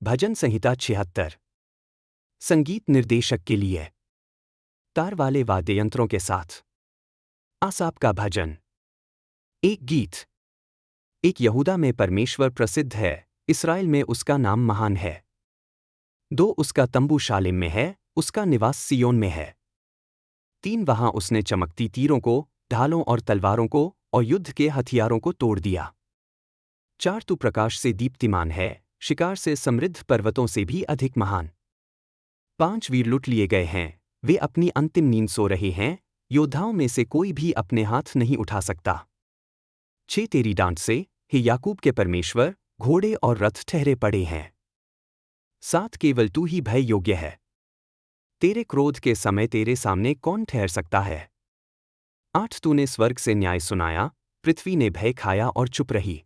भजन संहिता 76। संगीत निर्देशक के लिए तार वाले वाद्ययंत्रों के साथ आसाप का भजन। एक गीत। एक यहूदा में परमेश्वर प्रसिद्ध है, इस्राएल में उसका नाम महान है। दो उसका तंबू शालेम में है, उसका निवास सियोन में है। तीन वहां उसने चमकती तीरों को, ढालों और तलवारों को और युद्ध के हथियारों को तोड़ दिया। चार तू प्रकाश से दीप्तिमान है, शिकार से समृद्ध पर्वतों से भी अधिक महान। पांच वीर लुट लिए गए हैं, वे अपनी अंतिम नींद सो रहे हैं, योद्धाओं में से कोई भी अपने हाथ नहीं उठा सकता। छह तेरी डांट से, हे याकूब के परमेश्वर, घोड़े और रथ ठहरे पड़े हैं। सात केवल तू ही भय योग्य है। तेरे क्रोध के समय तेरे सामने कौन ठहर सकता है। आठ तूने स्वर्ग से न्याय सुनाया, पृथ्वी ने भय खाया और चुप रही।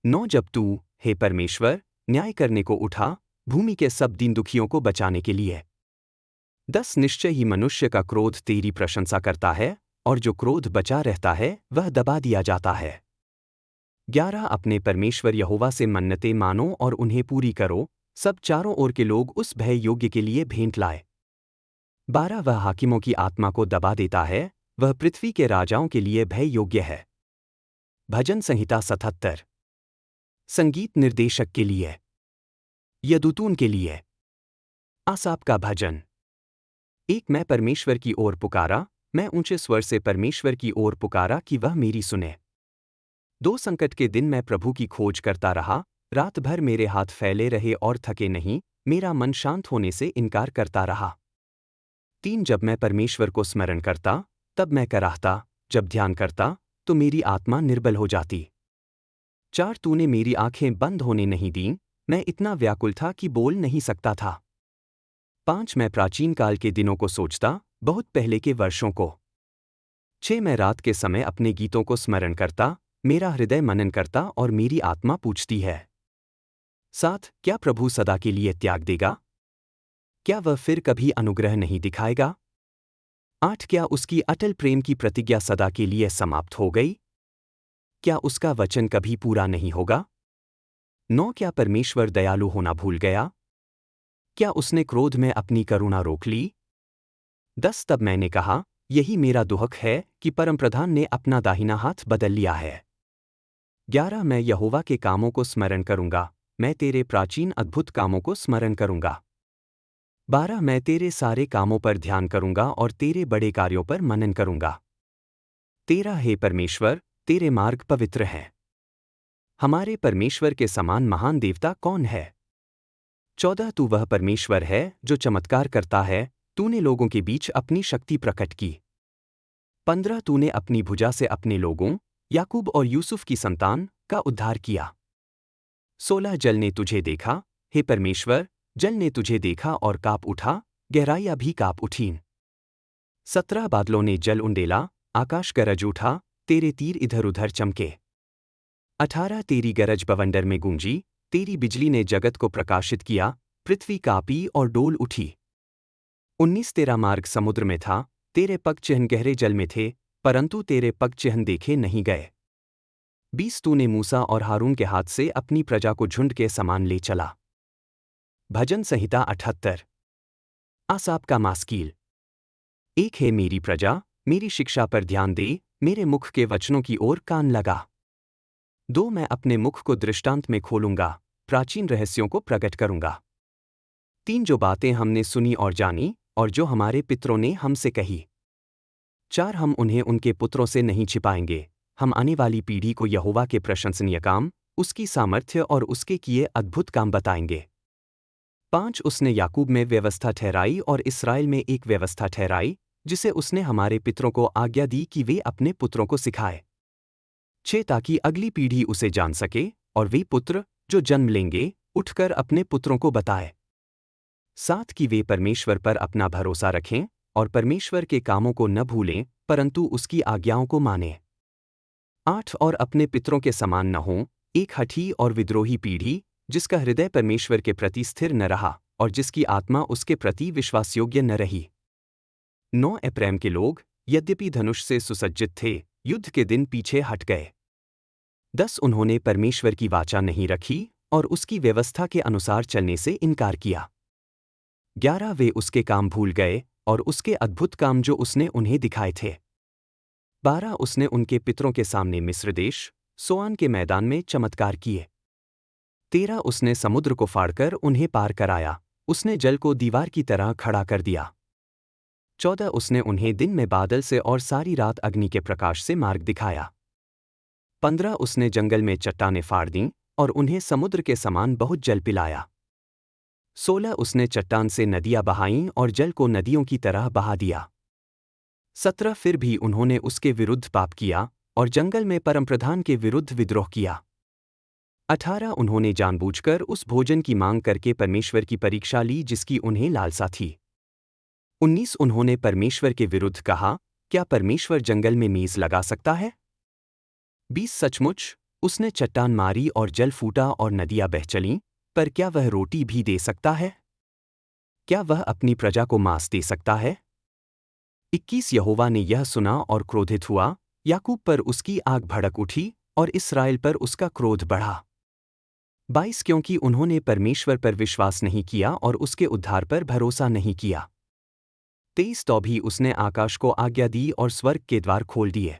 नौ जब तू, हे परमेश्वर, न्याय करने को उठा, भूमि के सब दीन दुखियों को बचाने के लिए। 10 निश्चय ही मनुष्य का क्रोध तेरी प्रशंसा करता है, और जो क्रोध बचा रहता है वह दबा दिया जाता है। 11 अपने परमेश्वर यहोवा से मन्नतें मानो और उन्हें पूरी करो, सब चारों ओर के लोग उस भय योग्य के लिए भेंट लाए। 12 वह हाकिमों की आत्मा को दबा देता है, वह पृथ्वी के राजाओं के लिए भय योग्य है। भजन संहिता 77। संगीत निर्देशक के लिए यदूतून के लिए आसाप का भजन। एक मैं परमेश्वर की ओर पुकारा, मैं ऊंचे स्वर से परमेश्वर की ओर पुकारा कि वह मेरी सुने। दो संकट के दिन मैं प्रभु की खोज करता रहा, रात भर मेरे हाथ फैले रहे और थके नहीं, मेरा मन शांत होने से इनकार करता रहा। तीन जब मैं परमेश्वर को स्मरण करता, तब मैं कराहता, जब ध्यान करता, तो मेरी आत्मा निर्बल हो जाती। चार तूने मेरी आंखें बंद होने नहीं दीं, मैं इतना व्याकुल था कि बोल नहीं सकता था। पांच मैं प्राचीन काल के दिनों को सोचता, बहुत पहले के वर्षों को। छह मैं रात के समय अपने गीतों को स्मरण करता, मेरा हृदय मनन करता और मेरी आत्मा पूछती है। सात क्या प्रभु सदा के लिए त्याग देगा? क्या वह फिर कभी अनुग्रह नहीं दिखाएगा? आठ क्या उसकी अटल प्रेम की प्रतिज्ञा सदा के लिए समाप्त हो गई? क्या उसका वचन कभी पूरा नहीं होगा? नौ क्या परमेश्वर दयालु होना भूल गया? क्या उसने क्रोध में अपनी करुणा रोक ली? 10 तब मैंने कहा, यही मेरा दुहक है कि परमप्रधान ने अपना दाहिना हाथ बदल लिया है। 11 मैं यहोवा के कामों को स्मरण करूंगा, मैं तेरे प्राचीन अद्भुत कामों को स्मरण करूंगा। 12 मैं तेरे सारे कामों पर ध्यान करूंगा और तेरे बड़े कार्यों पर मनन करूंगा। 13 हे परमेश्वर, तेरे मार्ग पवित्र हैं। हमारे परमेश्वर के समान महान देवता कौन है? 14 तू वह परमेश्वर है जो चमत्कार करता है, तूने लोगों के बीच अपनी शक्ति प्रकट की। 15 तूने अपनी भुजा से अपने लोगों, याकूब और यूसुफ की संतान का उद्धार किया। 16 जल ने तुझे देखा, हे परमेश्वर, जल ने तुझे देखा और काँप उठा, गहराइयाँ भी काँप उठीं। 17 बादलों ने जल उंडेला, आकाश गरज उठा, तेरे तीर इधर उधर चमके। 18 तेरी गरज बवंडर में गूंजी, तेरी बिजली ने जगत को प्रकाशित किया, पृथ्वी कांपी और डोल उठी। 19 तेरा मार्ग समुद्र में था, तेरे पग चिन्ह गहरे जल में थे, परंतु तेरे पग चिन्ह देखे नहीं गए। 20 तूने मूसा और हारून के हाथ से अपनी प्रजा को झुंड के समान ले चला। भजन संहिता 78। आसाप का मास्कील। एक है मेरी प्रजा, मेरी शिक्षा पर ध्यान दे, मेरे मुख के वचनों की ओर कान लगा। 2 मैं अपने मुख को दृष्टांत में खोलूंगा, प्राचीन रहस्यों को प्रकट करूंगा। 3 जो बातें हमने सुनी और जानी, और जो हमारे पितरों ने हमसे कही। 4 हम उन्हें उनके पुत्रों से नहीं छिपाएंगे, हम आने वाली पीढ़ी को यहोवा के प्रशंसनीय काम, उसकी सामर्थ्य और उसके किए अद्भुत काम बताएंगे। 5 उसने याकूब में व्यवस्था ठहराई और इस्राएल में एक व्यवस्था ठहराई, जिसे उसने हमारे पितरों को आज्ञा दी कि वे अपने पुत्रों को सिखाए। 6 ताकि अगली पीढ़ी उसे जान सके, और वे पुत्र, जो जन्म लेंगे, उठकर अपने पुत्रों को बताए। 7 कि वे परमेश्वर पर अपना भरोसा रखें, और परमेश्वर के कामों को न भूलें, परंतु उसकी आज्ञाओं को मानें। 8 और अपने पितरों के समान न हों, एक हठी और विद्रोही पीढ़ी, जिसका हृदय परमेश्वर के प्रति स्थिर न रहा, और जिसकी आत्मा उसके प्रति विश्वासयोग्य न रही। 9 एप्रैम के लोग, यद्यपि धनुष से सुसज्जित थे, युद्ध के दिन पीछे हट गए। 10 उन्होंने परमेश्वर की वाचा नहीं रखी, और उसकी व्यवस्था के अनुसार चलने से इनकार किया। 11 वे उसके काम भूल गए और उसके अद्भुत काम जो उसने उन्हें दिखाए थे। 12 उसने उनके पितरों के सामने मिस्र देश, सोआन के मैदान में चमत्कार किए। 13 उसने समुद्र को फाड़कर उन्हें पार कराया, उसने जल को दीवार की तरह खड़ा कर दिया। 14 उसने उन्हें दिन में बादल से और सारी रात अग्नि के प्रकाश से मार्ग दिखाया। 15 उसने जंगल में चट्टानें फाड़ दीं और उन्हें समुद्र के समान बहुत जल पिलाया। 16 उसने चट्टान से नदियां बहाईं और जल को नदियों की तरह बहा दिया। 17 फिर भी उन्होंने उसके विरुद्ध पाप किया और जंगल में परमप्रधान के विरुद्ध विद्रोह किया। 18 उन्होंने जानबूझकर उस भोजन की मांग करके परमेश्वर की परीक्षा ली जिसकी उन्हें लालसा थी। 19 उन्होंने परमेश्वर के विरुद्ध कहा, क्या परमेश्वर जंगल में मेज लगा सकता है? 20 सचमुच उसने चट्टान मारी और जल फूटा और नदियां बह चलीं, पर क्या वह रोटी भी दे सकता है? क्या वह अपनी प्रजा को मांस दे सकता है? 21 यहोवा ने यह सुना और क्रोधित हुआ, याकूब पर उसकी आग भड़क उठी और इस्राएल पर उसका क्रोध बढ़ा। 22 क्योंकि उन्होंने परमेश्वर पर विश्वास नहीं किया और उसके उद्धार पर भरोसा नहीं किया। 23 तो भी उसने आकाश को आज्ञा दी और स्वर्ग के द्वार खोल दिए।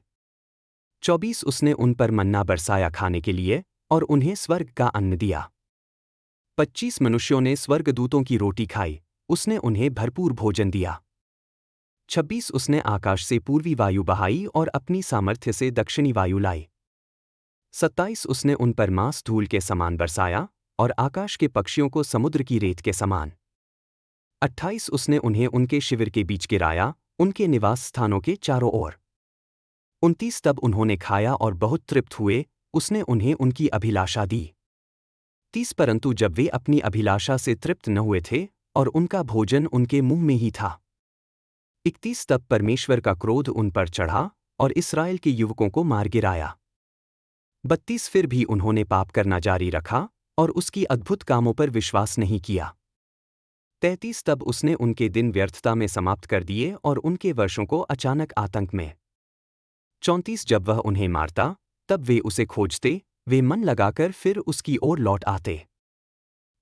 24 उसने उन पर मन्ना बरसाया खाने के लिए और उन्हें स्वर्ग का अन्न दिया। 25 मनुष्यों ने स्वर्गदूतों की रोटी खाई, उसने उन्हें भरपूर भोजन दिया। 26 उसने आकाश से पूर्वी वायु बहाई और अपनी सामर्थ्य से दक्षिणी वायु लाई। 27 उसने उन पर मांस धूल के समान बरसाया और आकाश के पक्षियों को समुद्र की रेत के समान। 28 उसने उन्हें उनके शिविर के बीच गिराया, उनके निवास स्थानों के चारों ओर। 29 तब उन्होंने खाया और बहुत तृप्त हुए, उसने उन्हें उनकी अभिलाषा दी। 30 परंतु जब वे अपनी अभिलाषा से तृप्त न हुए थे और उनका भोजन उनके मुंह में ही था। 31 तब परमेश्वर का क्रोध उन पर चढ़ा और इस्राएल के युवकों को मार गिराया। 32 फिर भी उन्होंने पाप करना जारी रखा और उसकी अद्भुत कामों पर विश्वास नहीं किया। 33 तब उसने उनके दिन व्यर्थता में समाप्त कर दिए और उनके वर्षों को अचानक आतंक में। 34 जब वह उन्हें मारता, तब वे उसे खोजते, वे मन लगाकर फिर उसकी ओर लौट आते।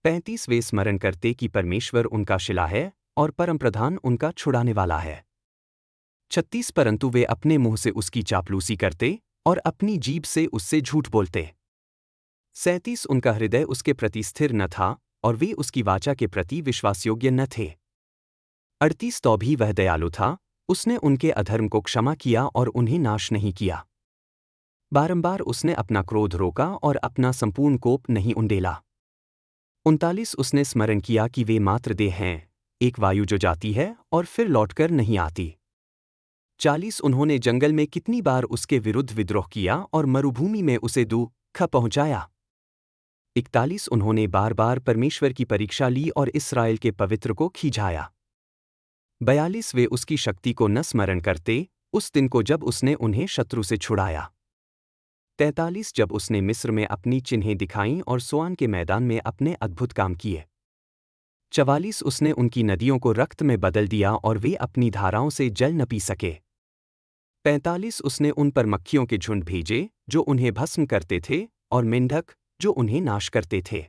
35 वे स्मरण करते कि परमेश्वर उनका शिला है और परमप्रधान उनका छुड़ाने वाला है। 36 परंतु वे अपने मुंह से उसकी चापलूसी करते और अपनी जीभ से उससे झूठ बोलते। 37 उनका हृदय उसके प्रति स्थिर न था और वे उसकी वाचा के प्रति विश्वासयोग्य न थे। 38 तो भी वह दयालु था, उसने उनके अधर्म को क्षमा किया और उन्हें नाश नहीं किया। बारंबार उसने अपना क्रोध रोका और अपना संपूर्ण कोप नहीं उंडेला। 39 उसने स्मरण किया कि वे मात्र देह हैं, एक वायु जो जाती है और फिर लौटकर नहीं आती। 40 उन्होंने जंगल में कितनी बार उसके विरुद्ध विद्रोह किया और मरुभूमि में उसे दुख पहुंचाया। 41 उन्होंने बार बार परमेश्वर की परीक्षा ली और इस्राएल के पवित्र को खींचाया। 42 वे उसकी शक्ति को न स्मरण करते, उस दिन को जब उसने उन्हें शत्रु से छुड़ाया। 43 जब उसने मिस्र में अपनी चिन्हें दिखाईं और सोआन के मैदान में अपने अद्भुत काम किए। 44 उसने उनकी नदियों को रक्त में बदल दिया और वे अपनी धाराओं से जल न पी सके। 45 उसने उन पर मक्खियों के झुंड भेजे, जो उन्हें भस्म करते थे, और मेंढक, जो उन्हें नाश करते थे।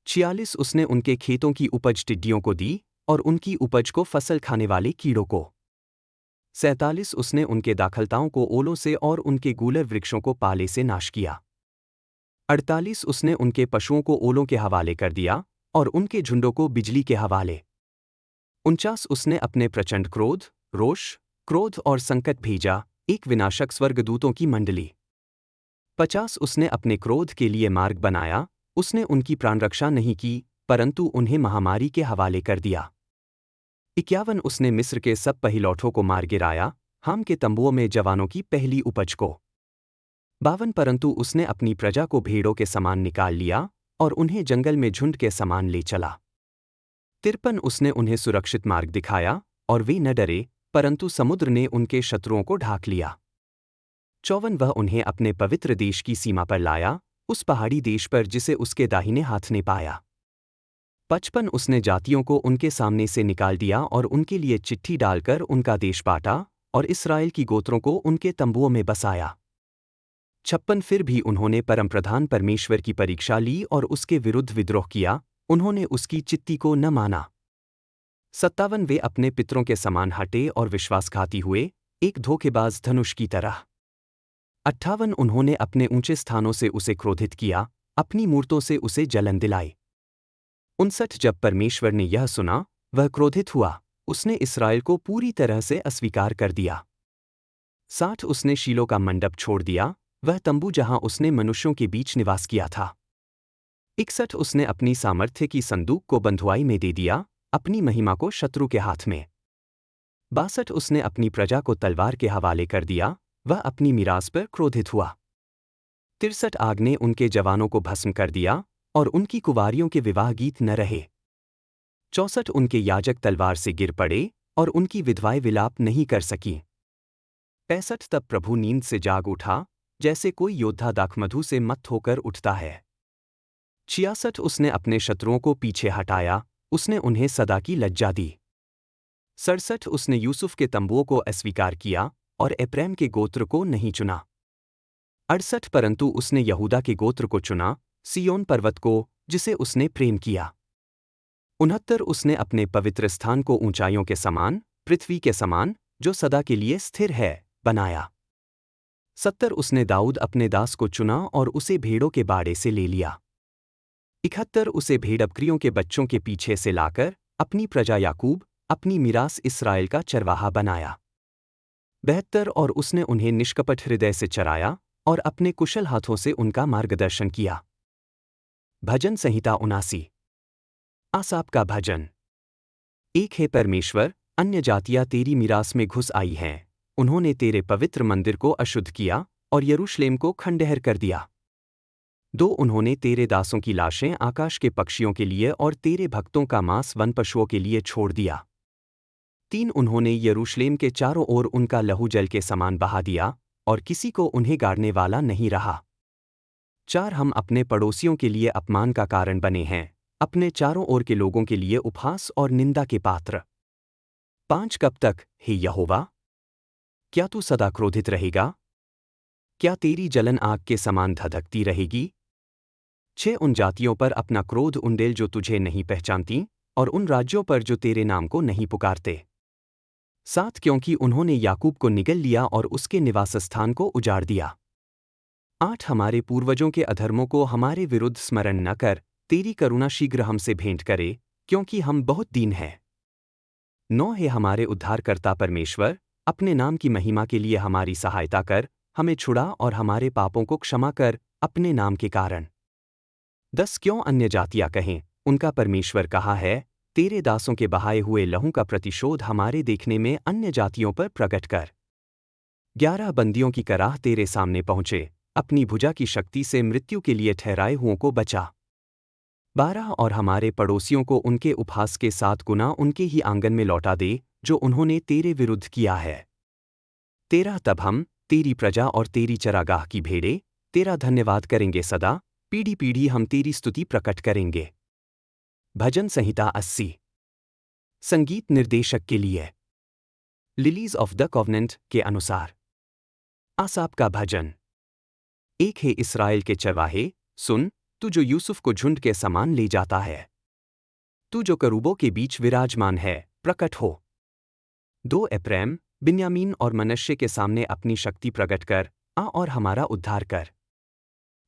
46 उसने उनके खेतों की उपज टिड्डियों को दी और उनकी उपज को फसल खाने वाले कीड़ों को। 47 उसने उनके दाखलताओं को ओलों से और उनके गूलर वृक्षों को पाले से नाश किया। 48 उसने उनके पशुओं को ओलों के हवाले कर दिया और उनके झुंडों को बिजली के हवाले। 49 उसने अपने प्रचंड क्रोध, रोष, क्रोध और संकट भेजा, एक विनाशक स्वर्गदूतों की मंडली। 50 उसने अपने क्रोध के लिए मार्ग बनाया, उसने उनकी प्राणरक्षा नहीं की, परंतु उन्हें महामारी के हवाले कर दिया। 51 उसने मिस्र के सब पहिलौठों को मार गिराया, हाम के तंबुओं में जवानों की पहली उपज को। 52 परंतु उसने अपनी प्रजा को भेड़ों के समान निकाल लिया और उन्हें जंगल में झुंड के समान ले चला। 53 उसने उन्हें सुरक्षित मार्ग दिखाया और वे न डरे, परंतु समुद्र ने उनके शत्रुओं को ढाक लिया। 54 वह उन्हें अपने पवित्र देश की सीमा पर लाया, उस पहाड़ी देश पर जिसे उसके दाहिने हाथ ने पाया। 55 उसने जातियों को उनके सामने से निकाल दिया और उनके लिए चिट्ठी डालकर उनका देश बांटा और इस्राएल की गोत्रों को उनके तंबुओं में बसाया। 56 फिर भी उन्होंने परमप्रधान परमेश्वर की परीक्षा ली और उसके विरुद्ध विद्रोह किया, उन्होंने उसकी चित्ती को न माना। 57 वे अपने पितरों के समान हटे और विश्वासघाती हुए, एक धोखेबाज धनुष की तरह। 58 उन्होंने अपने ऊंचे स्थानों से उसे क्रोधित किया, अपनी मूर्तों से उसे जलन दिलाई। 59 जब परमेश्वर ने यह सुना, वह क्रोधित हुआ, उसने इस्राएल को पूरी तरह से अस्वीकार कर दिया। 60 उसने शीलो का मंडप छोड़ दिया, वह तंबू जहां उसने मनुष्यों के बीच निवास किया था। 61 उसने अपनी सामर्थ्य की संदूक को बंधुआई में दे दिया, अपनी महिमा को शत्रु के हाथ में। 62 उसने अपनी प्रजा को तलवार के हवाले कर दिया, वह अपनी मीरास पर क्रोधित हुआ। 63 आग ने उनके जवानों को भस्म कर दिया, और उनकी कुंवारियों के विवाह गीत न रहे। 64 उनके याजक तलवार से गिर पड़े, और उनकी विधवाएं विलाप नहीं कर सकीं। 65 तब प्रभु नींद से जाग उठा, जैसे कोई योद्धा दाखमधु से मत्त होकर उठता है। 66 उसने अपने शत्रुओं को पीछे हटाया, उसने उन्हें सदा की लज्जा दी। 67 उसने यूसुफ के तंबुओं को अस्वीकार किया, और एप्रैम के गोत्र को नहीं चुना। 68 परंतु उसने यहूदा के गोत्र को चुना, सिय्योन पर्वत को, जिसे उसने प्रेम किया। 69 उसने अपने पवित्र स्थान को ऊंचाइयों के समान, पृथ्वी के समान, जो सदा के लिए स्थिर है, बनाया। 70 उसने दाऊद अपने दास को चुना और उसे भेड़ों के बाड़े से ले लिया। 71 उसे भेड़बकरियों के बच्चों के पीछे से लाकर, अपनी प्रजा याकूब, अपनी मीरास इस्राएल का चरवाहा बनाया। 72 और उसने उन्हें निष्कपट हृदय से चराया, और अपने कुशल हाथों से उनका मार्गदर्शन किया। भजन संहिता 79। आसाप का भजन। एक है परमेश्वर, अन्य जातियां तेरी मीरास में घुस आई हैं, उन्होंने तेरे पवित्र मंदिर को अशुद्ध किया, और यरूशलेम को खंडहर कर दिया। 2 उन्होंने तेरे दासों की लाशें आकाश के पक्षियों के लिए और तेरे भक्तों का मांस वन पशुओं के लिए छोड़ दिया। 3 उन्होंने यरूशलेम के चारों ओर उनका लहू जल के समान बहा दिया, और किसी को उन्हें गाड़ने वाला नहीं रहा। 4 हम अपने पड़ोसियों के लिए अपमान का कारण बने हैं, अपने चारों ओर के लोगों के लिए उपहास और निंदा के पात्र। 5 कब तक, हे यहोवा? क्या तू सदा क्रोधित रहेगा? क्या तेरी जलन आग के समान धधकती रहेगी? 6 उन जातियों पर अपना क्रोध उंडेल जो तुझे नहीं पहचानती, और उन राज्यों पर जो तेरे नाम को नहीं पुकारते। 7 क्योंकि उन्होंने याकूब को निगल लिया और उसके निवासस्थान को उजाड़ दिया। 8 हमारे पूर्वजों के अधर्मों को हमारे विरुद्ध स्मरण न कर, तेरी करुणा शीघ्र हमसे भेंट करे, क्योंकि हम बहुत दीन हैं। 9 है हमारे उद्धारकर्ता परमेश्वर, अपने नाम की महिमा के लिए हमारी सहायता कर, हमें छुड़ा और हमारे पापों को क्षमा कर, अपने नाम के कारण। 10 क्यों अन्य जातियां कहें, उनका परमेश्वर कहाँ है? तेरे दासों के बहाए हुए लहू का प्रतिशोध हमारे देखने में अन्य जातियों पर प्रकट कर। 11 बंदियों की कराह तेरे सामने पहुँचे, अपनी भुजा की शक्ति से मृत्यु के लिए ठहराए हुओं को बचा। 12 और हमारे पड़ोसियों को उनके उपहास के 7 गुना उनके ही आंगन में लौटा दे, जो उन्होंने तेरे विरुद्ध किया है। 13 तब हम, तेरी प्रजा और तेरी चरागाह की भेड़ें, तेरा धन्यवाद करेंगे सदा, पीढ़ी पीढ़ी हम तेरी स्तुति प्रकट करेंगे। भजन संहिता 80। संगीत निर्देशक के लिए लिलीज ऑफ द कॉवेनेंट के अनुसार। आसाप का भजन। एक है इस्राएल के चरवाहे, सुन, तू जो यूसुफ को झुंड के समान ले जाता है। तू जो करूबों के बीच विराजमान है, प्रकट हो। 2 एप्रैम, बिन्यामीन और मनश्शे के सामने अपनी शक्ति प्रकट कर, आ और हमारा उद्धार कर।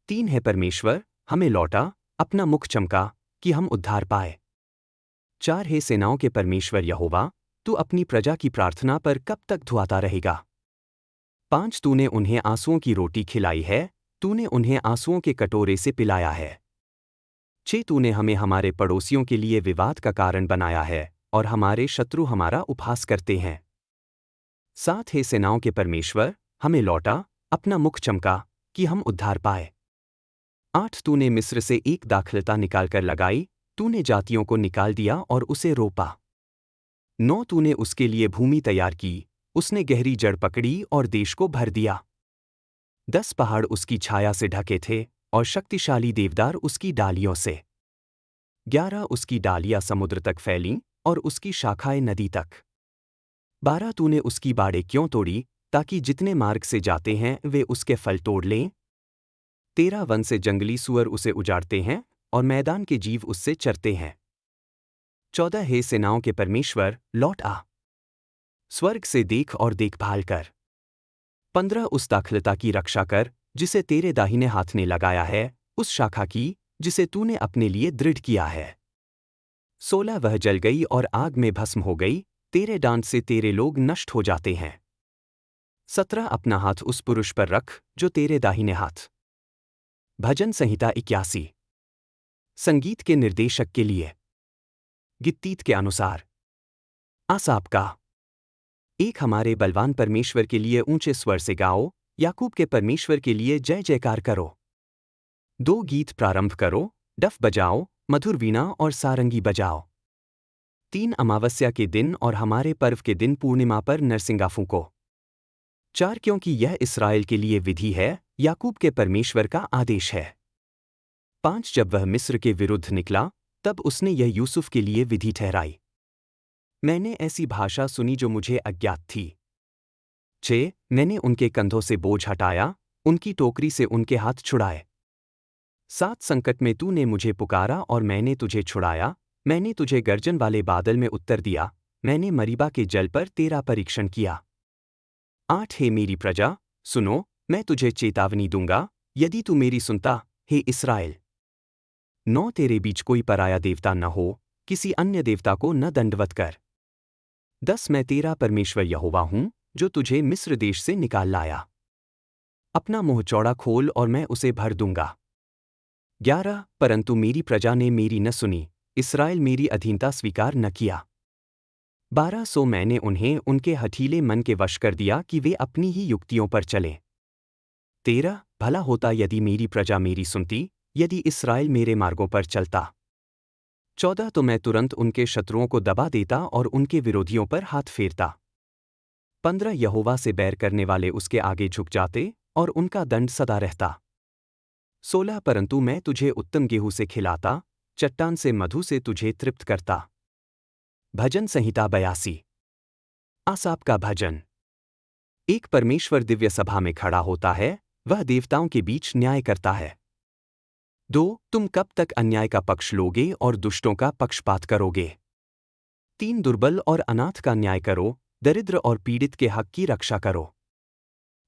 3 है परमेश्वर, हमें लौटा, अपना मुख चमका, कि हम उद्धार पाए। 4 है सेनाओं के परमेश्वर यहोवा, तू अपनी प्रजा की प्रार्थना पर कब तक धुआता रहेगा? 5 तूने उन्हें आंसुओं की रोटी खिलाई है, तूने उन्हें आंसुओं के कटोरे से पिलाया है। 6 तूने हमें हमारे पड़ोसियों के लिए विवाद का कारण बनाया है, और हमारे शत्रु हमारा उपहास करते हैं। 7 है सेनाओं के परमेश्वर, हमें लौटा, अपना मुख चमका, कि हम उद्धार पाए। 8 तूने मिस्र से एक दाखलता निकालकर लगाई, तूने जातियों को निकाल दिया और उसे रोपा। 9 तूने उसके लिए भूमि तैयार की, उसने गहरी जड़ पकड़ी और देश को भर दिया। 10 पहाड़ उसकी छाया से ढके थे, और शक्तिशाली देवदार उसकी डालियों से। 11 उसकी डालियां समुद्र तक फैलीं, और उसकी शाखाएं नदी तक। 12 तूने उसकी बाड़ें क्यों तोड़ी, ताकि जितने मार्ग से जाते हैं वे उसके फल तोड़ लें? 13 वन से जंगली सूअर उसे उजाड़ते हैं और मैदान के जीव उससे चरते हैं। 14 हे सेनाओं के परमेश्वर, लौट आ, स्वर्ग से देख और देखभाल कर। 15 उस दाखलता की रक्षा कर जिसे तेरे दाहिने हाथ ने लगाया है, उस शाखा की जिसे तूने अपने लिए दृढ़ किया है। 16 वह जल गई और आग में भस्म हो गई, तेरे डांट से तेरे लोग नष्ट हो जाते हैं। 17 अपना हाथ उस पुरुष पर रख जो तेरे दाहिने हाथ। भजन संहिता 81। संगीत के निर्देशक के लिए गित्तीत के अनुसार आसाप का। एक हमारे बलवान परमेश्वर के लिए ऊंचे स्वर से गाओ, याकूब के परमेश्वर के लिए जय जयकार करो। 2 गीत प्रारंभ करो, डफ बजाओ, मधुर वीणा और सारंगी बजाओ। 3 अमावस्या के दिन और हमारे पर्व के दिन पूर्णिमा पर नरसिंगा फूंको। 4 क्योंकि यह इस्राएल के लिए विधि है, याकूब के परमेश्वर का आदेश है। 5 जब वह मिस्र के विरुद्ध निकला, तब उसने यह यूसुफ के लिए विधि ठहराई। मैंने ऐसी भाषा सुनी जो मुझे अज्ञात थी। 6 मैंने उनके कंधों से बोझ हटाया, उनकी टोकरी से उनके हाथ छुड़ाए। 7 संकट में तूने मुझे पुकारा और मैंने तुझे छुड़ाया, मैंने तुझे गर्जन वाले बादल में उत्तर दिया, मैंने मरीबा के जल पर तेरा परीक्षण किया। 8 हे मेरी प्रजा, सुनो, मैं तुझे चेतावनी दूंगा, यदि तू मेरी सुनता, हे इस्राएल। 9 तेरे बीच कोई पराया देवता न हो, किसी अन्य देवता को न दंडवत कर। 10 मैं तेरा परमेश्वर यहोवा हूँ, जो तुझे मिस्र देश से निकाल लाया। अपना मुंह चौड़ा खोल और मैं उसे भर दूंगा। 11 परंतु मेरी प्रजा ने मेरी न सुनी, इस्राएल मेरी अधीनता स्वीकार न किया। 12 सो मैंने उन्हें उनके हठीले मन के वश कर दिया कि वे अपनी ही युक्तियों पर चलें। 13 भला होता यदि मेरी प्रजा मेरी सुनती, यदि इस्राएल मेरे मार्गों पर चलता। 14 तो मैं तुरंत उनके शत्रुओं को दबा देता और उनके विरोधियों पर हाथ फेरता। 15 यहोवा से बैर करने वाले उसके आगे झुक जाते और उनका दंड सदा रहता। 16 परंतु मैं तुझे उत्तम गेहूं से खिलाता, चट्टान से मधु से तुझे तृप्त करता। भजन संहिता 82। आसाप का भजन। एक परमेश्वर दिव्य सभा में खड़ा होता है, वह देवताओं के बीच न्याय करता है। 2 तुम कब तक अन्याय का पक्ष लोगे और दुष्टों का पक्षपात करोगे? 3 दुर्बल और अनाथ का न्याय करो, दरिद्र और पीड़ित के हक की रक्षा करो।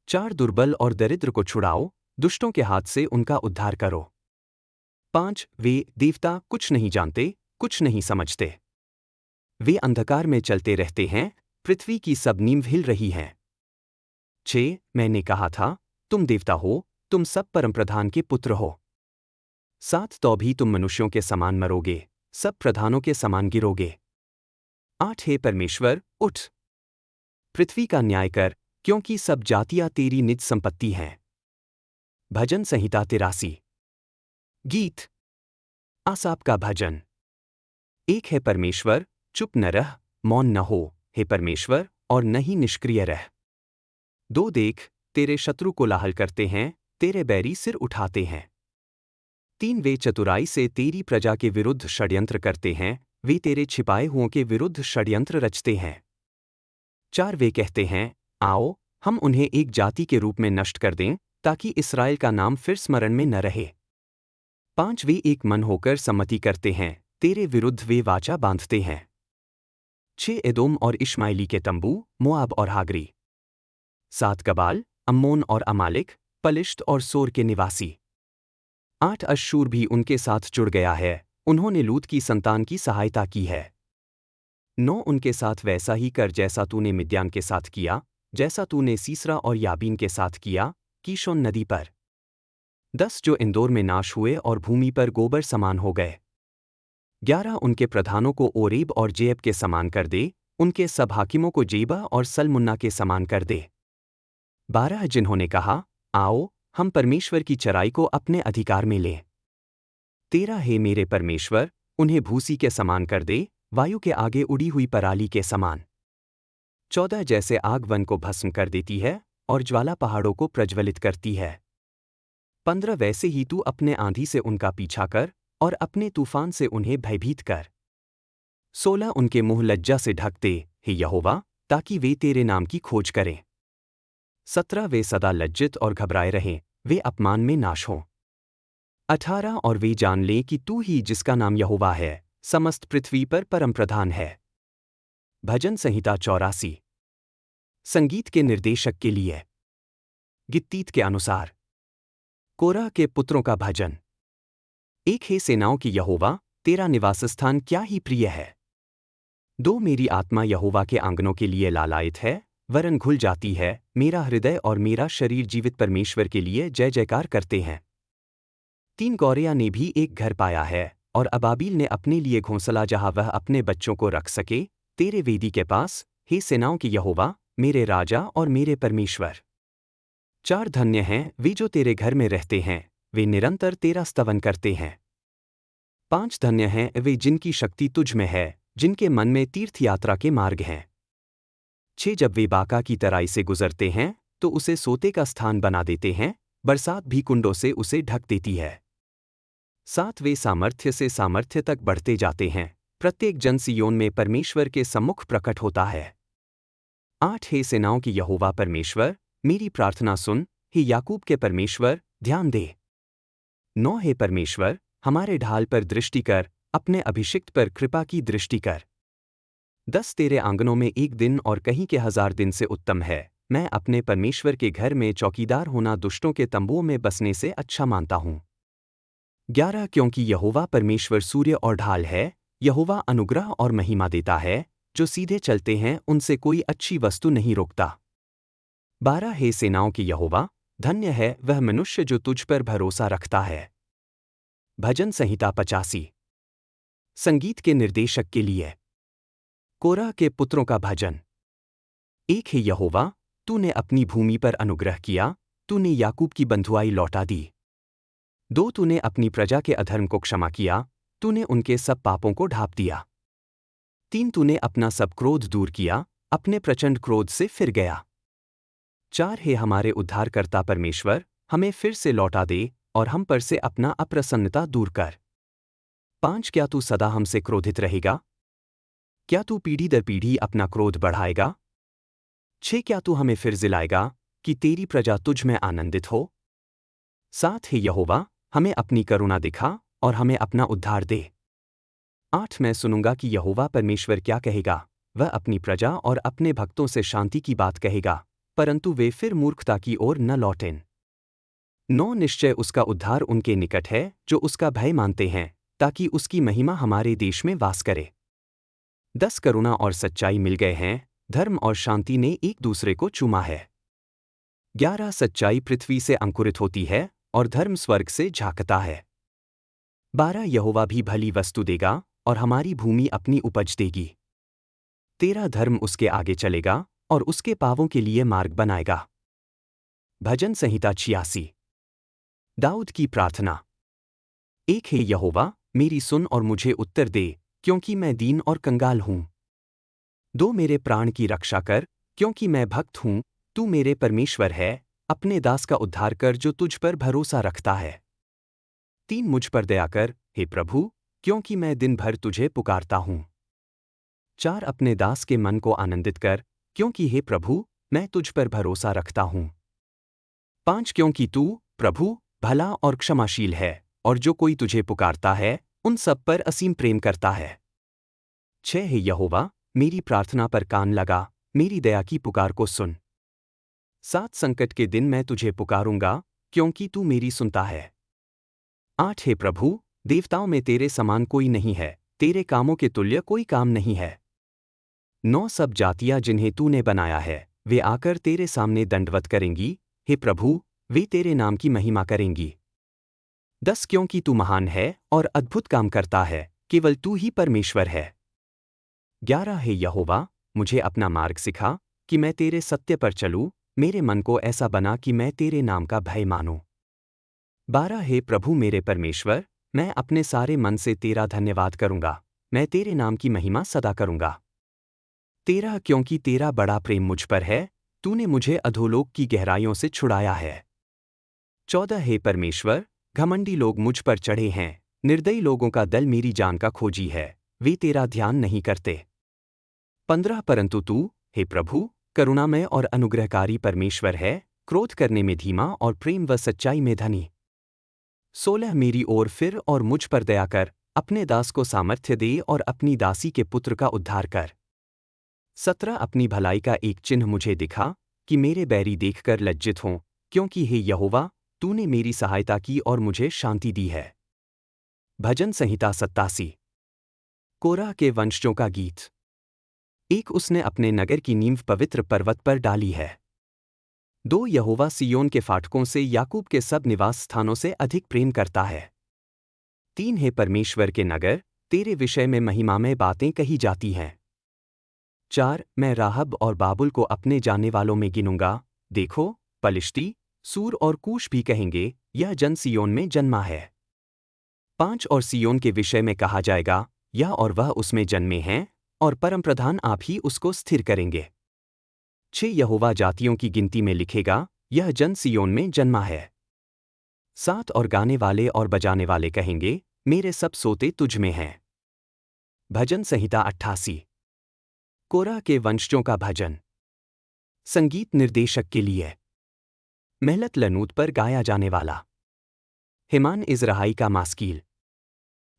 4 दुर्बल और दरिद्र को छुड़ाओ, दुष्टों के हाथ से उनका उद्धार करो। 5 वे देवता कुछ नहीं जानते, कुछ नहीं समझते। वे अंधकार में चलते रहते हैं, पृथ्वी की सब नींव हिल रही हैं। 6 मैंने कहा था, तुम देवता हो, तुम सब परमप्रधान के पुत्र हो। 7 तो भी तुम मनुष्यों के समान मरोगे, सब प्रधानों के समान गिरोगे। 8 हे परमेश्वर, उठ, पृथ्वी का न्याय कर, क्योंकि सब जातियां तेरी निज संपत्ति हैं। भजन संहिता 83। गीत। आसाप का भजन। एक है परमेश्वर, चुप न रह, मौन न हो, हे परमेश्वर, और न ही निष्क्रिय रह। 2 देख, तेरे शत्रु को लाहल करते हैं, तेरे बैरी सिर उठाते हैं। 3 वे चतुराई से तेरी प्रजा के विरुद्ध षड्यंत्र करते हैं, वे तेरे छिपाए हुओं के विरुद्ध षड्यंत्र रचते हैं। 4 वे कहते हैं, आओ, हम उन्हें एक जाति के रूप में नष्ट कर दें, ताकि इस्राएल का नाम फिर स्मरण में न रहे। 5 वे एक मन होकर सम्मति करते हैं, तेरे विरुद्ध वे वाचा बांधते हैं। 6 एदोम और इश्माइली के तंबू, मोआब और हागरी। 7 गबाल, अम्मोन और अमालिक, पलिश्त और सोर के निवासी। 8 अश्शूर भी उनके साथ जुड़ गया है, उन्होंने लूत की संतान की सहायता की है। 9 उनके साथ वैसा ही कर जैसा तूने मिद्यान के साथ किया, जैसा तूने सीसरा और याबीन के साथ किया, कीशोन नदी पर। 10 जो इंदौर में नाश हुए और भूमि पर गोबर समान हो गए। 11 उनके प्रधानों को ओरेब और जेब के समान कर दे, उनके सब हाकिमों को जेबा और सलमुन्ना के समान कर दे। 12 जिन्होंने कहा, आओ, हम परमेश्वर की चराई को अपने अधिकार में लें। 13 हे मेरे परमेश्वर, उन्हें भूसी के समान कर दे, वायु के आगे उड़ी हुई पराली के समान। 14 जैसे आग वन को भस्म कर देती है और ज्वाला पहाड़ों को प्रज्वलित करती है। 15 वैसे ही तू अपने आंधी से उनका पीछा कर और अपने तूफान से उन्हें भयभीत कर। 16 उनके मुंह लज्जा से ढक दे, हे यहोवा, ताकि वे तेरे नाम की खोज करें। 17 वे सदा लज्जित और घबराए रहें, वे अपमान में नाश हों। 18 और वे जान लें कि तू ही जिसका नाम यहोवा है, समस्त पृथ्वी पर परमप्रधान है। भजन संहिता 84। संगीत के निर्देशक के लिए। गित्तीत के अनुसार। कोरह के पुत्रों का भजन। एक हे सेनाओं की यहोवा, तेरा निवास स्थान क्या ही प्रिय है। दो मेरी आत्मा यहोवा के आंगनों के लिए लालायित है, वरन घुल जाती है, मेरा हृदय और मेरा शरीर जीवित परमेश्वर के लिए जय जयकार करते हैं। तीन गौरैया ने भी एक घर पाया है, और अबाबील ने अपने लिए घोंसला जहां वह अपने बच्चों को रख सके, तेरे वेदी के पास, हे सेनाओं की यहोवा, मेरे राजा और मेरे परमेश्वर। चार धन्य हैं वे जो तेरे घर में रहते हैं, वे निरंतर तेरा स्तवन करते हैं। पांच धन्य हैं वे जिनकी शक्ति तुझ में है, जिनके मन में तीर्थ यात्रा के मार्ग हैं। छह जब वे बाका की तराई से गुजरते हैं, तो उसे सोते का स्थान बना देते हैं, बरसात भी कुंडों से उसे ढक देती है। सात वे सामर्थ्य से सामर्थ्य तक बढ़ते जाते हैं, प्रत्येक जन सिय्योन में परमेश्वर के सम्मुख प्रकट होता है। आठ हे सेनाओं की यहोवा परमेश्वर, मेरी प्रार्थना सुन, हे याकूब के परमेश्वर, ध्यान दे। नौ हे परमेश्वर, हमारे ढाल पर दृष्टि कर, अपने अभिषिक्त पर कृपा की दृष्टि कर। 10 तेरे आंगनों में एक दिन और कहीं के 1000 दिन से उत्तम है, मैं अपने परमेश्वर के घर में चौकीदार होना दुष्टों के तंबुओं में बसने से अच्छा मानता हूँ। 11 क्योंकि यहोवा परमेश्वर सूर्य और ढाल है, यहोवा अनुग्रह और महिमा देता है, जो सीधे चलते हैं उनसे कोई अच्छी वस्तु नहीं रोकता। 12 हे सेनाओं की यहोवा, धन्य है वह मनुष्य जो तुझ पर भरोसा रखता है। भजन संहिता 85। संगीत के निर्देशक के लिए। कोरह के पुत्रों का भजन। एक हे यहोवा, तूने अपनी भूमि पर अनुग्रह किया, तूने याकूब की बंधुआई लौटा दी। 2 तूने अपनी प्रजा के अधर्म को क्षमा किया, तूने उनके सब पापों को ढांप दिया। 3 तूने अपना सब क्रोध दूर किया, अपने प्रचंड क्रोध से फिर गया। 4 हे हमारे उद्धारकर्ता परमेश्वर, हमें फिर से लौटा दे और हम पर से अपना अप्रसन्नता दूर कर। 5 क्या तू सदा हमसे क्रोधित रहेगा? क्या तू पीढ़ी दर पीढ़ी अपना क्रोध बढ़ाएगा? 6 क्या तू हमें फिर जिलाएगा कि तेरी प्रजा तुझ में आनंदित हो? 7 हे यहोवा, हमें अपनी करुणा दिखा और हमें अपना उद्धार दे। 8 मैं सुनूंगा कि यहोवा परमेश्वर क्या कहेगा, वह अपनी प्रजा और अपने भक्तों से शांति की बात कहेगा, परंतु वे फिर मूर्खता की ओर न लौटें। 9 निश्चय उसका उद्धार उनके निकट है जो उसका भय मानते हैं, ताकि उसकी महिमा हमारे देश में वास करे। 10 करुणा और सच्चाई मिल गए हैं, धर्म और शांति ने एक दूसरे को चूमा है। 11 सच्चाई पृथ्वी से अंकुरित होती है और धर्म स्वर्ग से झांकता है। 12 यहोवा भी भली वस्तु देगा और हमारी भूमि अपनी उपज देगी। 13 धर्म उसके आगे चलेगा और उसके पांवों के लिए मार्ग बनाएगा। भजन संहिता 86। दाऊद की प्रार्थना। एक हे यहोवा, मेरी सुन और मुझे उत्तर दे, क्योंकि मैं दीन और कंगाल हूँ। 2 मेरे प्राण की रक्षा कर, क्योंकि मैं भक्त हूँ, तू मेरे परमेश्वर है, अपने दास का उद्धार कर जो तुझ पर भरोसा रखता है। 3 मुझ पर दया कर, हे प्रभु, क्योंकि मैं दिन भर तुझे पुकारता हूँ। 4 अपने दास के मन को आनंदित कर, क्योंकि हे प्रभु, मैं तुझ पर भरोसा रखता हूँ। 5 क्योंकि तू, प्रभु, भला और क्षमाशील है, और जो कोई तुझे पुकारता है, उन सब पर असीम प्रेम करता है। 6 हे यहोवा, मेरी प्रार्थना पर कान लगा, मेरी दया की पुकार को सुन। 7 संकट के दिन मैं तुझे पुकारूंगा, क्योंकि तू मेरी सुनता है। 8 हे प्रभु, देवताओं में तेरे समान कोई नहीं है, तेरे कामों के तुल्य कोई काम नहीं है। 9 सब जातियां जिन्हें तूने बनाया है, वे आकर तेरे सामने दंडवत करेंगी, हे प्रभु, वे तेरे नाम की महिमा करेंगी। 10 क्योंकि तू महान है और अद्भुत काम करता है, केवल तू ही परमेश्वर है। 11 हे यहोवा, मुझे अपना मार्ग सिखा, कि मैं तेरे सत्य पर चलूं, मेरे मन को ऐसा बना कि मैं तेरे नाम का भय मानूं। 12 हे प्रभु मेरे परमेश्वर, मैं अपने सारे मन से तेरा धन्यवाद करूंगा, मैं तेरे नाम की महिमा सदा करूंगा। 13 क्योंकि तेरा बड़ा प्रेम मुझ पर है, तूने मुझे अधोलोक की गहराइयों से छुड़ाया है। 14 हे परमेश्वर, घमंडी लोग मुझ पर चढ़े हैं, निर्दयी लोगों का दल मेरी जान का खोजी है, वे तेरा ध्यान नहीं करते। 15 परंतु तू, हे प्रभु, करुणामय और अनुग्रहकारी परमेश्वर है, क्रोध करने में धीमा और प्रेम व सच्चाई में धनी। 16 मेरी ओर फिर और मुझ पर दया कर, अपने दास को सामर्थ्य दे और अपनी दासी के पुत्र का उद्धार कर। 17 अपनी भलाई का एक चिन्ह मुझे दिखा, कि मेरे बैरी देखकर लज्जित हों, क्योंकि हे यहोवा, तूने मेरी सहायता की और मुझे शांति दी है। भजन संहिता 87। कोरह के वंशजों का गीत। एक उसने अपने नगर की नींव पवित्र पर्वत पर डाली है। 2 यहोवा सियोन के फाटकों से याकूब के सब निवास स्थानों से अधिक प्रेम करता है। 3 हे परमेश्वर के नगर, तेरे विषय में महिमामय बातें कही जाती हैं। 4 मैं राहब और बाबुल को अपने जाने वालों में गिनूंगा, देखो, पलिश्ती, सूर और कूश भी कहेंगे, यह जन सियोन में जन्मा है। 5 और सियोन के विषय में कहा जाएगा, यह और वह उसमें जन्मे हैं, और परमप्रधान आप ही उसको स्थिर करेंगे। 6 यहोवा जातियों की गिनती में लिखेगा, यह जन सियोन में जन्मा है। 7 और गाने वाले और बजाने वाले कहेंगे, मेरे सब सोते तुझ में हैं। भजन संहिता 88। कोरह के वंशजों का भजन। संगीत निर्देशक के लिए। महलत लनूत पर गाया जाने वाला। हेमान इज़राही का मास्कील।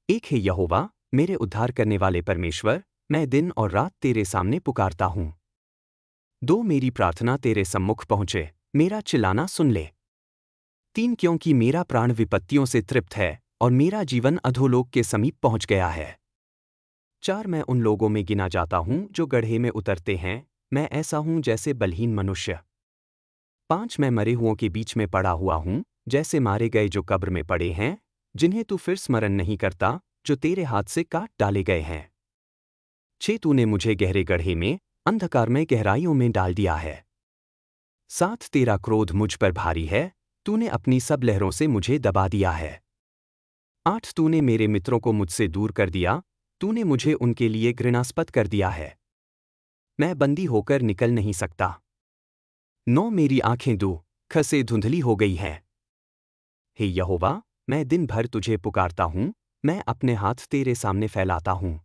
एक है यहोवा, मेरे उद्धार करने वाले परमेश्वर, मैं दिन और रात तेरे सामने पुकारता हूँ। 2 मेरी प्रार्थना तेरे सम्मुख पहुँचे, मेरा चिल्लाना सुन ले। 3 क्योंकि मेरा प्राण विपत्तियों से तृप्त है, और मेरा जीवन अधोलोक के समीप पहुँच गया है। 4 मैं उन लोगों में गिना जाता हूँ जो गड्ढे में उतरते हैं, मैं ऐसा हूँ जैसे बलहीन मनुष्य। 5 मैं मरे हुओं के बीच में पड़ा हुआ हूँ, जैसे मारे गए जो कब्र में पड़े हैं, जिन्हें तू फिर स्मरण नहीं करता, जो तेरे हाथ से काट डाले गए हैं। 6 तूने मुझे गहरे गड्ढे में, अंधकार में गहराइयों में डाल दिया है। 7 तेरा क्रोध मुझ पर भारी है, तूने अपनी सब लहरों से मुझे दबा दिया है। 8 तूने मेरे मित्रों को मुझसे दूर कर दिया, तूने मुझे उनके लिए घृणास्पद कर दिया है। मैं बंदी होकर निकल नहीं सकता। 9 मेरी आंखें दुःख से धुंधली हो गई हैं। हे यहोवा, मैं दिन भर तुझे पुकारता हूँ, मैं अपने हाथ तेरे सामने फैलाता हूँ।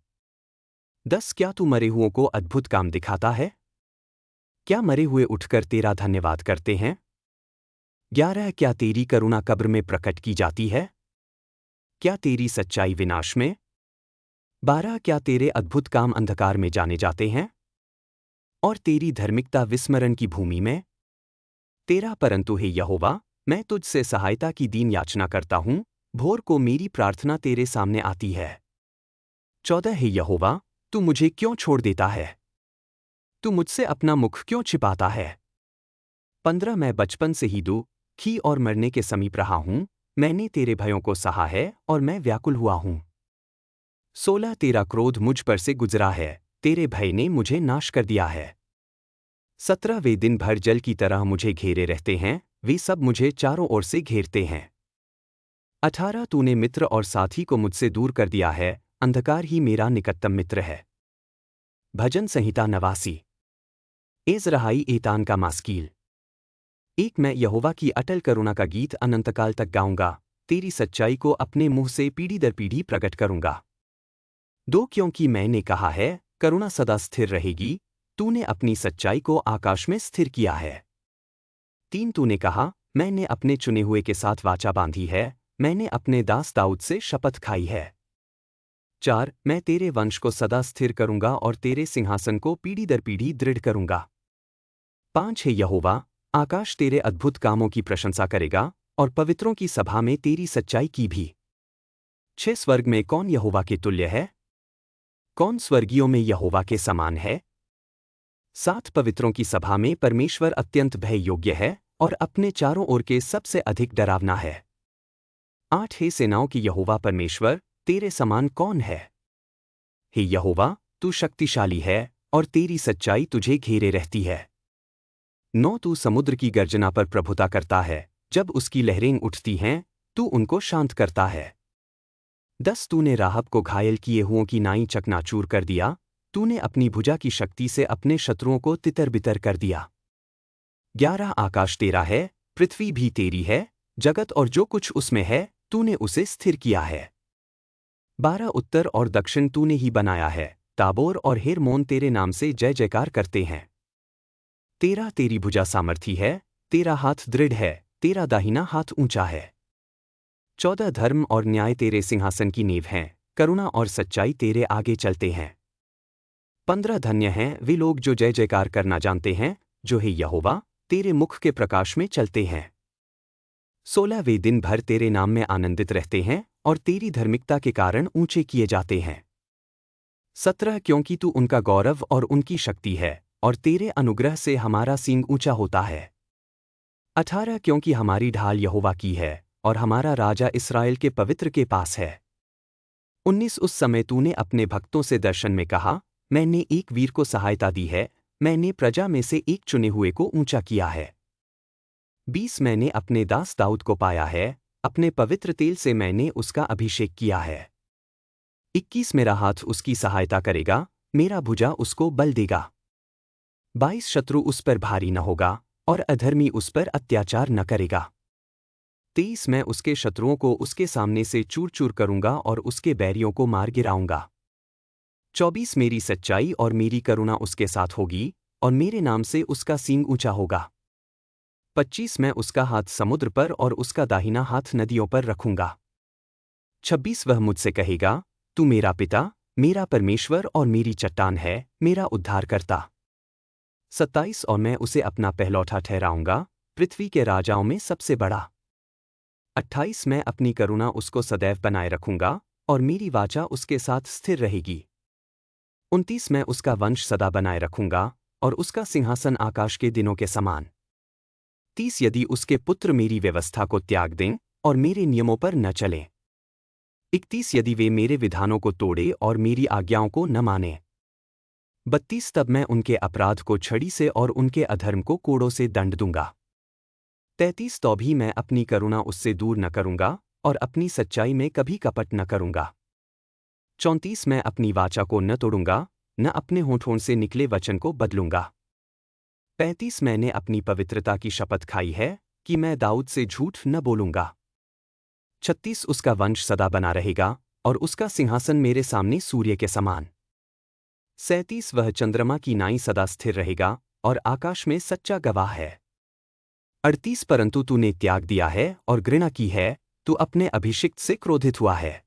10 क्या तू मरे हुओं को अद्भुत काम दिखाता है? क्या मरे हुए उठकर तेरा धन्यवाद करते हैं? 11 क्या तेरी करुणा कब्र में प्रकट की जाती है? क्या तेरी सच्चाई विनाश में? 12 क्या तेरे अद्भुत काम अंधकार में जाने जाते हैं? और तेरी धार्मिकता विस्मरण की भूमि में? 13 परंतु हे यहोवा, मैं तुझसे सहायता की दीन याचना करता हूँ, भोर को मेरी प्रार्थना तेरे सामने आती है। 14 हे यहोवा, तू मुझे क्यों छोड़ देता है? तू मुझसे अपना मुख क्यों छिपाता है? 15 मैं बचपन से ही दुखी और मरने के समीप रहा हूँ, मैंने तेरे भयों को सहा है और मैं व्याकुल हुआ हूँ। 16 तेरा क्रोध मुझ पर से गुजरा है, तेरे भय ने मुझे नाश कर दिया है। 17 वे दिन भर जल की तरह मुझे घेरे रहते हैं, वे सब मुझे चारों ओर से घेरते हैं। 18 तूने मित्र और साथी को मुझसे दूर कर दिया है, अंधकार ही मेरा निकटतम मित्र है। भजन संहिता 89। एज़राही एतान का मास्कील। एक मैं यहोवा की अटल करुणा का गीत अनंतकाल तक गाऊंगा, तेरी सच्चाई को अपने मुंह से पीढ़ी दर पीढ़ी प्रकट करूंगा। 2 क्योंकि मैंने कहा है, करुणा सदा स्थिर रहेगी, तूने अपनी सच्चाई को आकाश में स्थिर किया है। 3 तूने कहा, मैंने अपने चुने हुए के साथ वाचा बांधी है, मैंने अपने दास दाऊद से शपथ खाई है। 4 मैं तेरे वंश को सदा स्थिर करूंगा और तेरे सिंहासन को पीढ़ी दर पीढ़ी दृढ़ करूंगा। 5 हे यहोवा, आकाश तेरे अद्भुत कामों की प्रशंसा करेगा, और पवित्रों की सभा में तेरी सच्चाई की भी। 6 स्वर्ग में कौन यहोवा के तुल्य है? कौन स्वर्गियों में यहोवा के समान है? 7 पवित्रों की सभा में परमेश्वर अत्यंत भय योग्य है, और अपने चारों ओर के सबसे अधिक डरावना है। 8 हे सेनाओं की यहोवा परमेश्वर, तेरे समान कौन है? हे यहोवा, तू शक्तिशाली है, और तेरी सच्चाई तुझे घेरे रहती है। 9 तू समुद्र की गर्जना पर प्रभुता करता है, जब उसकी लहरें उठती हैं, तू उनको शांत करता है। 10 तूने राहब को घायल किए हुओं की नाई चकनाचूर कर दिया, तूने अपनी भुजा की शक्ति से अपने शत्रुओं को तितर-बितर कर दिया। 11 आकाश तेरा है, पृथ्वी भी तेरी है, जगत और जो कुछ उसमें है, तूने उसे स्थिर किया है। 12 उत्तर और दक्षिण तूने ही बनाया है, ताबोर और हेर्मोन तेरे नाम से जय जयकार करते हैं। 13 तेरी भुजा सामर्थी है, तेरा हाथ दृढ़ है, तेरा दाहिना हाथ ऊंचा है। 14 धर्म और न्याय तेरे सिंहासन की नींव हैं, करुणा और सच्चाई तेरे आगे चलते हैं। 15 धन्य हैं वे लोग जो जय जयकार करना जानते हैं, जो हे यहोवा तेरे मुख के प्रकाश में चलते हैं। 16 वे दिन भर तेरे नाम में आनंदित रहते हैं और तेरी धार्मिकता के कारण ऊंचे किए जाते हैं। 17 क्योंकि तू उनका गौरव और उनकी शक्ति है, और तेरे अनुग्रह से हमारा सींग ऊंचा होता है। 18 क्योंकि हमारी ढाल यहोवा की है, और हमारा राजा इस्राएल के पवित्र के पास है। 19 उस समय तूने अपने भक्तों से दर्शन में कहा, मैंने एक वीर को सहायता दी है, मैंने प्रजा में से एक चुने हुए को ऊंचा किया है। 20 मैंने अपने दास दाऊद को पाया है, अपने पवित्र तेल से मैंने उसका अभिषेक किया है। 21 मेरा हाथ उसकी सहायता करेगा, मेरा भुजा उसको बल देगा। 22 शत्रु उस पर भारी न होगा, और अधर्मी उस पर अत्याचार न करेगा। 23 मैं उसके शत्रुओं को उसके सामने से चूर चूर करूंगा और उसके बैरियों को मार गिराऊंगा। 24 मेरी सच्चाई और मेरी करुणा उसके साथ होगी, और मेरे नाम से उसका सींग ऊंचा होगा। 25 मैं उसका हाथ समुद्र पर और उसका दाहिना हाथ नदियों पर रखूंगा। 26 वह मुझसे कहेगा, तू मेरा पिता, मेरा परमेश्वर और मेरी चट्टान है, मेरा उद्धारकर्ता। 27 और मैं उसे अपना पहलौठा ठहराऊंगा, पृथ्वी के राजाओं में सबसे बड़ा। 28 मैं अपनी करुणा उसको सदैव बनाए रखूंगा, और मेरी वाचा उसके साथ स्थिर रहेगी। 29 मैं उसका वंश सदा बनाए रखूंगा, और उसका सिंहासन आकाश के दिनों के समान। 30 यदि उसके पुत्र मेरी व्यवस्था को त्याग दें, और मेरे नियमों पर न चलें। 31 यदि वे मेरे विधानों को तोड़े और मेरी आज्ञाओं को न माने। 32 तब मैं उनके अपराध को छड़ी से और उनके अधर्म को कोड़ों से दंड दूंगा। 33 तो भी मैं अपनी करुणा उससे दूर न करूंगा, और अपनी सच्चाई में कभी कपट न करूंगा। 34 मैं अपनी वाचा को न तोड़ूंगा, न अपने होठों से निकले वचन को बदलूंगा। 35 मैंने अपनी पवित्रता की शपथ खाई है, कि मैं दाऊद से झूठ न बोलूंगा। 36 उसका वंश सदा बना रहेगा, और उसका सिंहासन मेरे सामने सूर्य के समान। 37 वह चंद्रमा की नाई सदा स्थिर रहेगा, और आकाश में सच्चा गवाह है। 38 परंतु तूने त्याग दिया है और घृणा की है, तू अपने अभिषिक्त से क्रोधित हुआ है।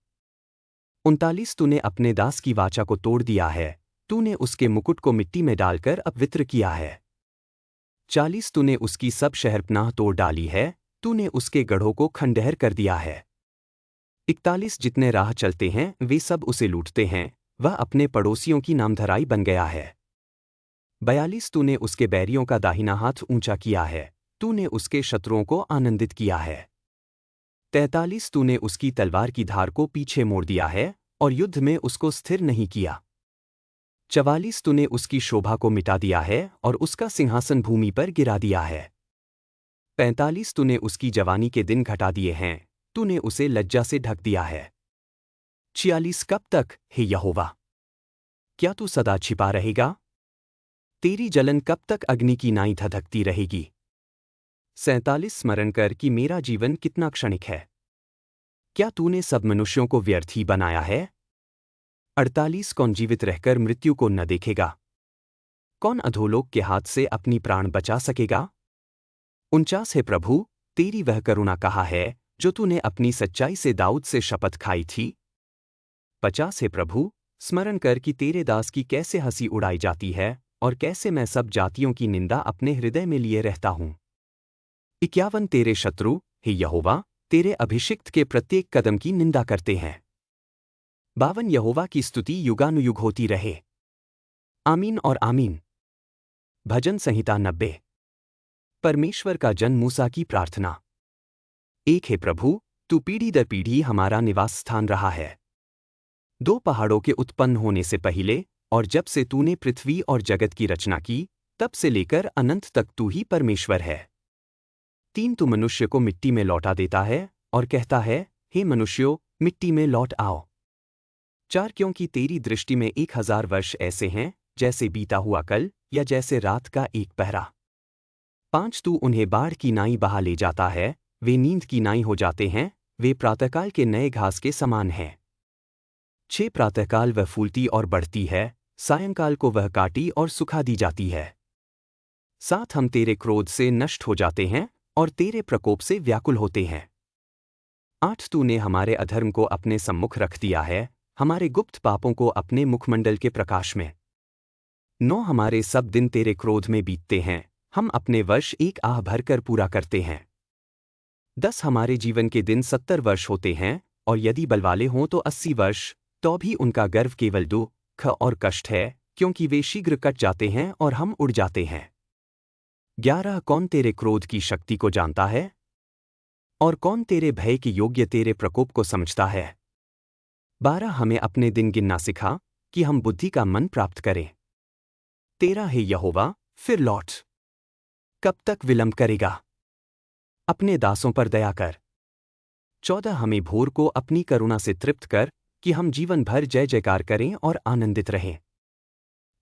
39 तूने अपने दास की वाचा को तोड़ दिया है, तूने उसके मुकुट को मिट्टी में डालकर अपवित्र किया है। 40 तूने उसकी सब शहरपनाह तोड़ डाली है, तूने उसके गढ़ों को खंडहर कर दिया है। 41 जितने राह चलते हैं वे सब उसे लूटते हैं, वह अपने पड़ोसियों की नामधराई बन गया है। 42 तूने उसके बैरियों का दाहिना हाथ ऊंचा किया है, तूने उसके शत्रुओं को आनंदित किया है। 43 तूने उसकी तलवार की धार को पीछे मोड़ दिया है, और युद्ध में उसको स्थिर नहीं किया। 44 तूने उसकी शोभा को मिटा दिया है, और उसका सिंहासन भूमि पर गिरा दिया है। 45 तूने उसकी जवानी के दिन घटा दिए हैं, तूने उसे लज्जा से ढक दिया है। 46 कब तक, हे यहोवा? क्या तू सदा छिपा रहेगा? तेरी जलन कब तक अग्नि की नाई धधकती रहेगी? 47 स्मरण कर कि मेरा जीवन कितना क्षणिक है। क्या तूने सब मनुष्यों को व्यर्थ ही बनाया है? 48 कौन जीवित रहकर मृत्यु को न देखेगा? कौन अधोलोक के हाथ से अपनी प्राण बचा सकेगा? 49 है प्रभु, तेरी वह करुणा कहाँ है, जो तूने अपनी सच्चाई से दाऊद से शपथ खाई थी? 50 है प्रभु, स्मरण कर कि तेरे दास की कैसे हंसी उड़ाई जाती है, और कैसे मैं सब जातियों की निंदा अपने हृदय में लिए रहता हूँ। 51 तेरे शत्रु, हे यहोवा, तेरे अभिषिक्त के प्रत्येक कदम की निंदा करते हैं। 52 यहोवा की स्तुति युगानुयुग होती रहे। आमीन और आमीन। भजन संहिता 90। परमेश्वर का जन मूसा की प्रार्थना। एक है प्रभु, तू पीढ़ी दर पीढ़ी हमारा निवास स्थान रहा है। 2 पहाड़ों के उत्पन्न होने से पहले, और जब से तूने पृथ्वी और जगत की रचना की, तब से लेकर अनंत तक तू ही परमेश्वर है। 3 तू मनुष्य को मिट्टी में लौटा देता है, और कहता है, हे मनुष्यों, मिट्टी में लौट आओ। 4 क्योंकि तेरी दृष्टि में 1000 वर्ष ऐसे हैं, जैसे बीता हुआ कल, या जैसे रात का एक पहरा। 5 तू उन्हें बाढ़ की नाई बहा ले जाता है, वे नींद की नाई हो जाते हैं, वे प्रातःकाल के नए घास के समान हैं। 6 प्रातःकाल वह फूलती और बढ़ती है, सायंकाल को वह काटी और सुखा दी जाती है। 7 हम तेरे क्रोध से नष्ट हो जाते हैं, और तेरे प्रकोप से व्याकुल होते हैं। 8 तूने हमारे अधर्म को अपने सम्मुख रख दिया है, हमारे गुप्त पापों को अपने मुखमंडल के प्रकाश में। 9 हमारे सब दिन तेरे क्रोध में बीतते हैं, हम अपने वर्ष एक आह भरकर पूरा करते हैं। 10 हमारे जीवन के दिन 70 वर्ष होते हैं, और यदि बलवाले हों तो 80 वर्ष, तो भी उनका गर्व केवल दुख और कष्ट है, क्योंकि वे शीघ्र कट जाते हैं और हम उड़ जाते हैं। 11 कौन तेरे क्रोध की शक्ति को जानता है? और कौन तेरे भय की योग्य तेरे प्रकोप को समझता है? 12 हमें अपने दिन गिनना सिखा, कि हम बुद्धि का मन प्राप्त करें। 13 हे यहोवा, फिर लौट। कब तक विलंब करेगा? अपने दासों पर दया कर। 14 हमें भोर को अपनी करुणा से तृप्त कर, कि हम जीवन भर जय जयकार करें और आनंदित रहें।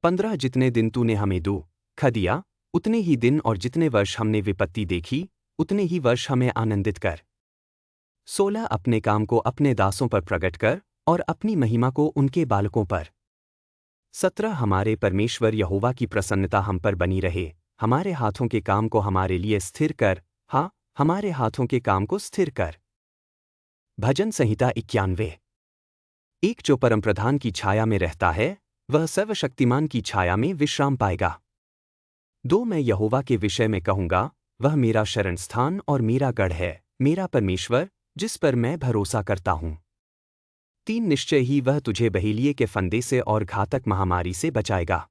15 जितने दिन तूने हमें दुख दिया, उतने ही दिन और जितने वर्ष हमने विपत्ति देखी, उतने ही वर्ष हमें आनंदित कर। 16 अपने काम को अपने दासों पर प्रकट कर, और अपनी महिमा को उनके बालकों पर। 17 हमारे परमेश्वर यहोवा की प्रसन्नता हम पर बनी रहे, हमारे हाथों के काम को हमारे लिए स्थिर कर, हाँ, हमारे हाथों के काम को स्थिर कर। भजन संहिता 91। एक जो परमप्रधान की छाया में रहता है, वह सर्वशक्तिमान की छाया में विश्राम पाएगा। 2 मैं यहोवा के विषय में कहूँगा, वह मेरा शरण स्थान और मेरा गढ़ है, मेरा परमेश्वर, जिस पर मैं भरोसा करता हूँ। 3 निश्चय ही वह तुझे बहेलिये के फंदे से और घातक महामारी से बचाएगा।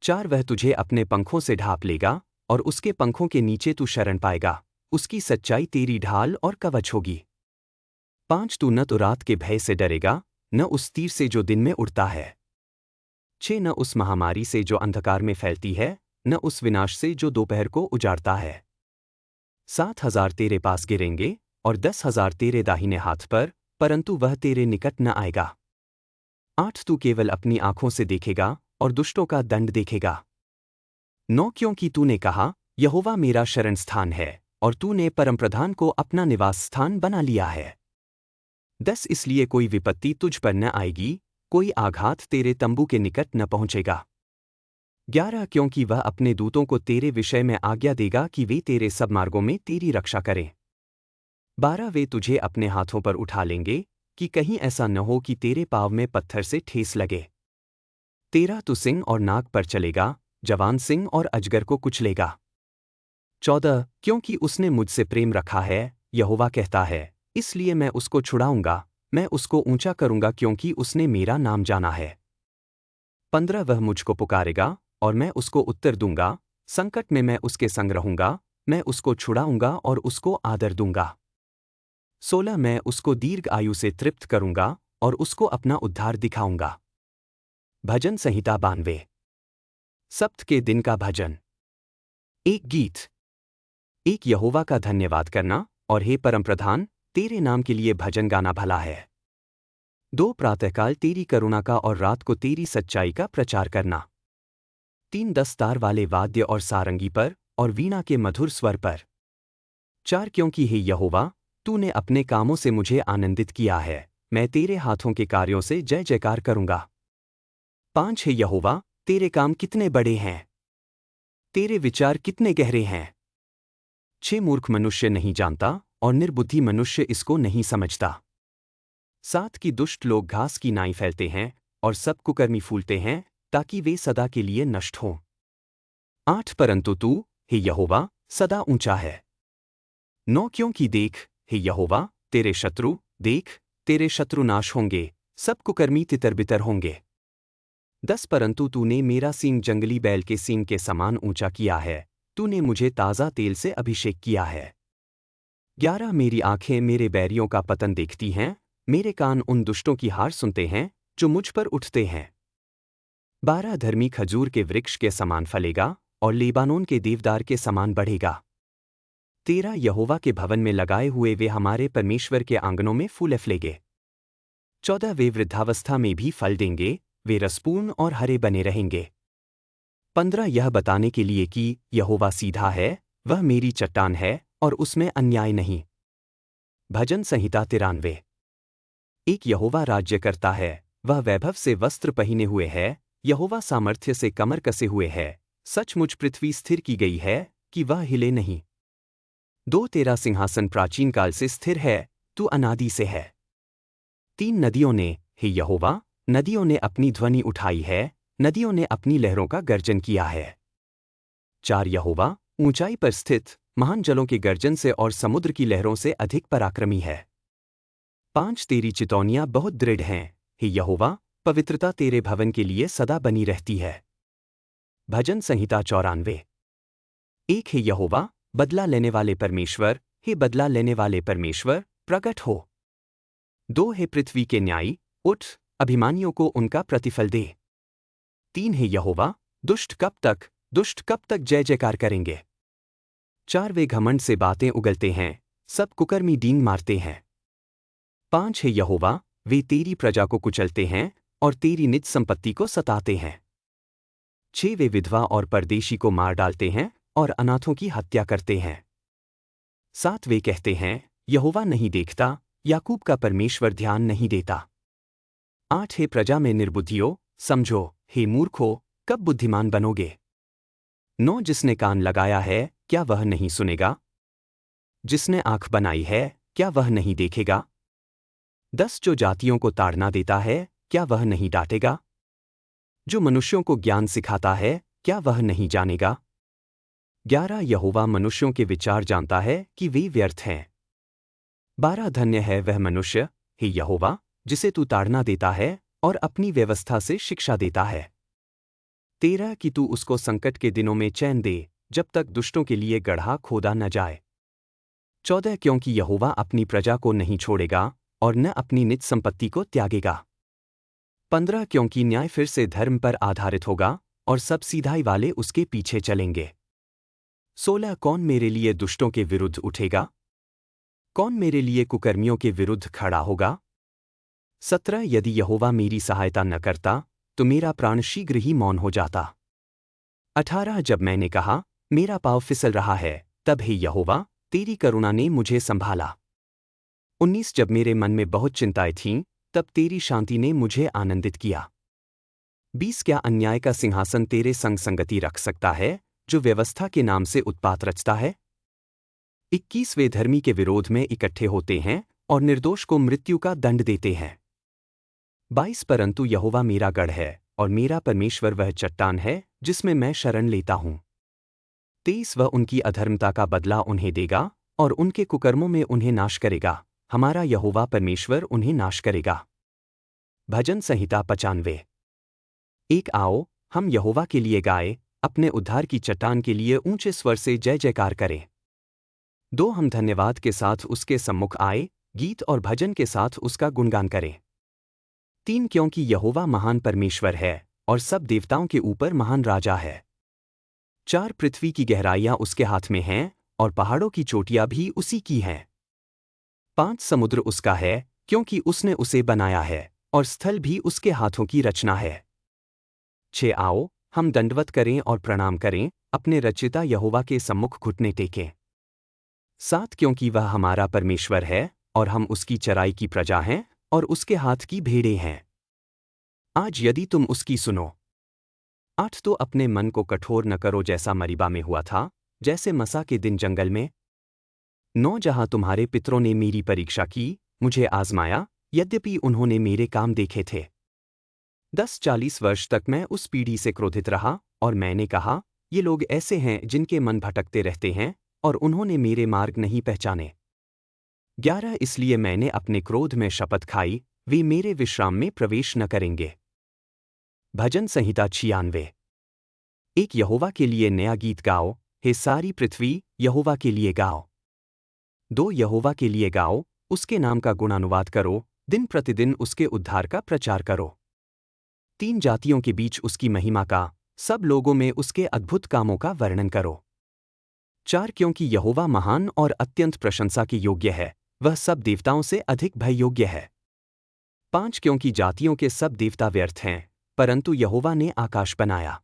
4 वह तुझे अपने पंखों से ढांप लेगा, और उसके पंखों के नीचे तू शरण पाएगा, उसकी सच्चाई तेरी ढाल और कवच होगी। 5 तू न तो रात के भय से डरेगा, न उस तीर से जो दिन में उड़ता है। 6 न उस महामारी से जो अंधकार में फैलती है, न उस विनाश से जो दोपहर को उजाड़ता है। 7,000 तेरे पास गिरेंगे, और 10,000 तेरे दाहिने हाथ पर, परंतु वह तेरे निकट न आएगा। 8 तू केवल अपनी आंखों से देखेगा, और दुष्टों का दंड देखेगा। 9 क्योंकि तूने कहा, यहोवा मेरा शरण स्थान है, और तूने परमप्रधान को अपना निवास स्थान बना लिया है। 10 इसलिए कोई विपत्ति तुझ पर न आएगी, कोई आघात तेरे तंबू के निकट न पहुंचेगा। 11 क्योंकि वह अपने दूतों को तेरे विषय में आज्ञा देगा कि वे तेरे सब मार्गों में तेरी रक्षा करें। 12 वे तुझे अपने हाथों पर उठा लेंगे, कि कहीं ऐसा न हो कि तेरे पाँव में पत्थर से ठेस लगे। 13 तू सिंह और नाग पर चलेगा, जवान सिंह और अजगर को कुचलेगा। 14 क्योंकि उसने मुझसे प्रेम रखा है, यहोवा कहता है, इसलिए मैं उसको छुड़ाऊंगा, मैं उसको ऊंचा करूंगा क्योंकि उसने मेरा नाम जाना है। 15 वह मुझको पुकारेगा, और मैं उसको उत्तर दूंगा, संकट में मैं उसके संग रहूंगा, मैं उसको छुड़ाऊंगा और उसको आदर दूंगा। 16 मैं उसको दीर्घ आयु से तृप्त करूंगा, और उसको अपना उद्धार दिखाऊंगा। भजन संहिता 92। सप्त के दिन का भजन। एक गीत। एक यहोवा का धन्यवाद करना, और हे परमप्रधान, तेरे नाम के लिए भजन गाना भला है। 2 प्रातःकाल तेरी करुणा का और रात को तेरी सच्चाई का प्रचार करना। 3 10 तार वाले वाद्य और सारंगी पर, और वीणा के मधुर स्वर पर। 4 क्योंकि हे यहोवा, तूने अपने कामों से मुझे आनंदित किया है, मैं तेरे हाथों के कार्यों से जय जयकार करूंगा। 5 हे यहोवा, तेरे काम कितने बड़े हैं, तेरे विचार कितने गहरे हैं। 6 मूर्ख मनुष्य नहीं जानता, और निर्बुद्धि मनुष्य इसको नहीं समझता। 7 की दुष्ट लोग घास की नाई फैलते हैं, और सब कुकर्मी फूलते हैं, ताकि वे सदा के लिए नष्ट हों। 8 परंतु तू, हे यहोवा, सदा ऊंचा है। 9 क्योंकि देख, हे यहोवा, तेरे शत्रु नाश होंगे, सब कुकर्मी तितर-बितर होंगे। 10 परंतु तूने मेरा सींग जंगली बैल के सींग के समान ऊंचा किया है, तूने मुझे ताज़ा तेल से अभिषेक किया है। 11 मेरी आंखें मेरे बैरियों का पतन देखती हैं, मेरे कान उन दुष्टों की हार सुनते हैं, जो मुझ पर उठते हैं। 12 धर्मी खजूर के वृक्ष के समान फलेगा, और लेबानोन के देवदार के समान बढ़ेगा। 13 यहोवा के भवन में लगाए हुए वे हमारे परमेश्वर के आंगनों में फूले फलेंगे। 14 वे वृद्धावस्था में भी फल देंगे, वे रसपूर्ण और हरे बने रहेंगे। 15 यह बताने के लिए कि यहोवा सीधा है, वह मेरी चट्टान है, और उसमें अन्याय नहीं। भजन संहिता 93। एक यहोवा राज्य करता है, वह वैभव से वस्त्र पहने हुए है, यहोवा सामर्थ्य से कमर कसे हुए है, सचमुच पृथ्वी स्थिर की गई है, कि वह हिले नहीं। 2 तेरा सिंहासन प्राचीन काल से स्थिर है, तू अनादि से है। 3 नदियों ने, हे यहोवा, नदियों ने अपनी ध्वनि उठाई है, नदियों ने अपनी लहरों का गर्जन किया है। 4 यहोवा, ऊंचाई पर स्थित, महान जलों के गर्जन से और समुद्र की लहरों से अधिक पराक्रमी है। 5 तेरी चितौनियां बहुत दृढ़ हैं, हे यहोवा, पवित्रता तेरे भवन के लिए सदा बनी रहती है। भजन संहिता 94। 1 हे यहोवा, बदला लेने वाले परमेश्वर, हे बदला लेने वाले परमेश्वर, प्रकट हो। 2 हे पृथ्वी के न्यायी, उठ, अभिमानियों को उनका प्रतिफल दे। 3 हे यहोवा, दुष्ट कब तक जय जयकार करेंगे। 4 वे घमंड से बातें उगलते हैं, सब कुकर्मी डींग मारते हैं। 5 हे यहोवा, वे तेरी प्रजा को कुचलते हैं और तेरी निज संपत्ति को सताते हैं। 6 वे विधवा और परदेशी को मार डालते हैं और अनाथों की हत्या करते हैं। 7 वे कहते हैं, यहोवा नहीं देखता, याकूब का परमेश्वर ध्यान नहीं देता। 8 हे प्रजा में निर्बुद्धियों, समझो, हे मूर्खों, कब बुद्धिमान बनोगे। 9 जिसने कान लगाया है, क्या वह नहीं सुनेगा? जिसने आंख बनाई है, क्या वह नहीं देखेगा? 10 जो जातियों को ताड़ना देता है, क्या वह नहीं डांटेगा? जो मनुष्यों को ज्ञान सिखाता है, क्या वह नहीं जानेगा? 11 यहोवा मनुष्यों के विचार जानता है कि वे व्यर्थ हैं। 12 धन्य है वह मनुष्य, हे यहोवा, जिसे तू ताड़ना देता है और अपनी व्यवस्था से शिक्षा देता है। 13 कि तू उसको संकट के दिनों में चैन दे, जब तक दुष्टों के लिए गड्ढा खोदा न जाए। 14 क्योंकि यहोवा अपनी प्रजा को नहीं छोड़ेगा और न अपनी निज संपत्ति को त्यागेगा। 15 क्योंकि न्याय फिर से धर्म पर आधारित होगा और सब सीधाई वाले उसके पीछे चलेंगे। 16 कौन मेरे लिए दुष्टों के विरुद्ध उठेगा? कौन मेरे लिए कुकर्मियों के विरुद्ध खड़ा होगा? 17 यदि यहोवा मेरी सहायता न करता, तो मेरा प्राण शीघ्र ही मौन हो जाता। 18 जब मैंने कहा, मेरा पाँव फिसल रहा है, तब हे यहोवा, तेरी करुणा ने मुझे संभाला। 19 जब मेरे मन में बहुत चिंताएं थीं, तब तेरी शांति ने मुझे आनंदित किया। 20 क्या अन्याय का सिंहासन तेरे संग संगति रख सकता है, जो व्यवस्था के नाम से उत्पात रचता है? 21 वे धर्मी के विरोध में इकट्ठे होते हैं और निर्दोष को मृत्यु का दंड देते हैं। 22 परंतु यहोवा मेरा गढ़ है और मेरा परमेश्वर वह चट्टान है जिसमें मैं शरण लेता हूँ। 23 वह उनकी अधर्मता का बदला उन्हें देगा और उनके कुकर्मों में उन्हें नाश करेगा, हमारा यहोवा परमेश्वर उन्हें नाश करेगा। भजन संहिता 95। 1 आओ, हम यहोवा के लिए गाए, अपने उद्धार की चट्टान के लिए ऊंचे स्वर से जय जयकार करें। 2 हम धन्यवाद के साथ उसके सम्मुख आए, गीत और भजन के साथ उसका गुणगान करें। 3 क्योंकि यहोवा महान परमेश्वर है और सब देवताओं के ऊपर महान राजा है। 4 पृथ्वी की गहराइयां उसके हाथ में हैं और पहाड़ों की चोटियां भी उसी की हैं। 5 समुद्र उसका है, क्योंकि उसने उसे बनाया है और स्थल भी उसके हाथों की रचना है। 6 आओ, हम दंडवत करें और प्रणाम करें, अपने रचिता यहोवा के सम्मुख घुटने टेकें। 7 क्योंकि वह हमारा परमेश्वर है और हम उसकी चराई की प्रजा हैं और उसके हाथ की भेड़ें हैं। आज यदि तुम उसकी सुनो। 8 तो अपने मन को कठोर न करो जैसा मरीबा में हुआ था, जैसे मसा के दिन जंगल में। 9 जहां तुम्हारे पितरों ने मेरी परीक्षा की, मुझे आजमाया, यद्यपि उन्होंने मेरे काम देखे थे। 10 40 वर्ष तक मैं उस पीढ़ी से क्रोधित रहा और मैंने कहा, ये लोग ऐसे हैं जिनके मन भटकते रहते हैं और उन्होंने मेरे मार्ग नहीं पहचाने। 11 इसलिए मैंने अपने क्रोध में शपथ खाई, वे मेरे विश्राम में प्रवेश न करेंगे। भजन संहिता 96। 1 यहोवा के लिए नया गीत गाओ, हे सारी पृथ्वी, यहोवा के लिए गाओ। 2 यहोवा के लिए गाओ, उसके नाम का गुणानुवाद करो, दिन प्रतिदिन उसके उद्धार का प्रचार करो। 3 जातियों के बीच उसकी महिमा का, सब लोगों में उसके अद्भुत कामों का वर्णन करो। 4 क्योंकि यहोवा महान और अत्यंत प्रशंसा के योग्य है, वह सब देवताओं से अधिक भय योग्य है। 5 क्योंकि जातियों के सब देवता व्यर्थ हैं, परंतु यहोवा ने आकाश बनाया।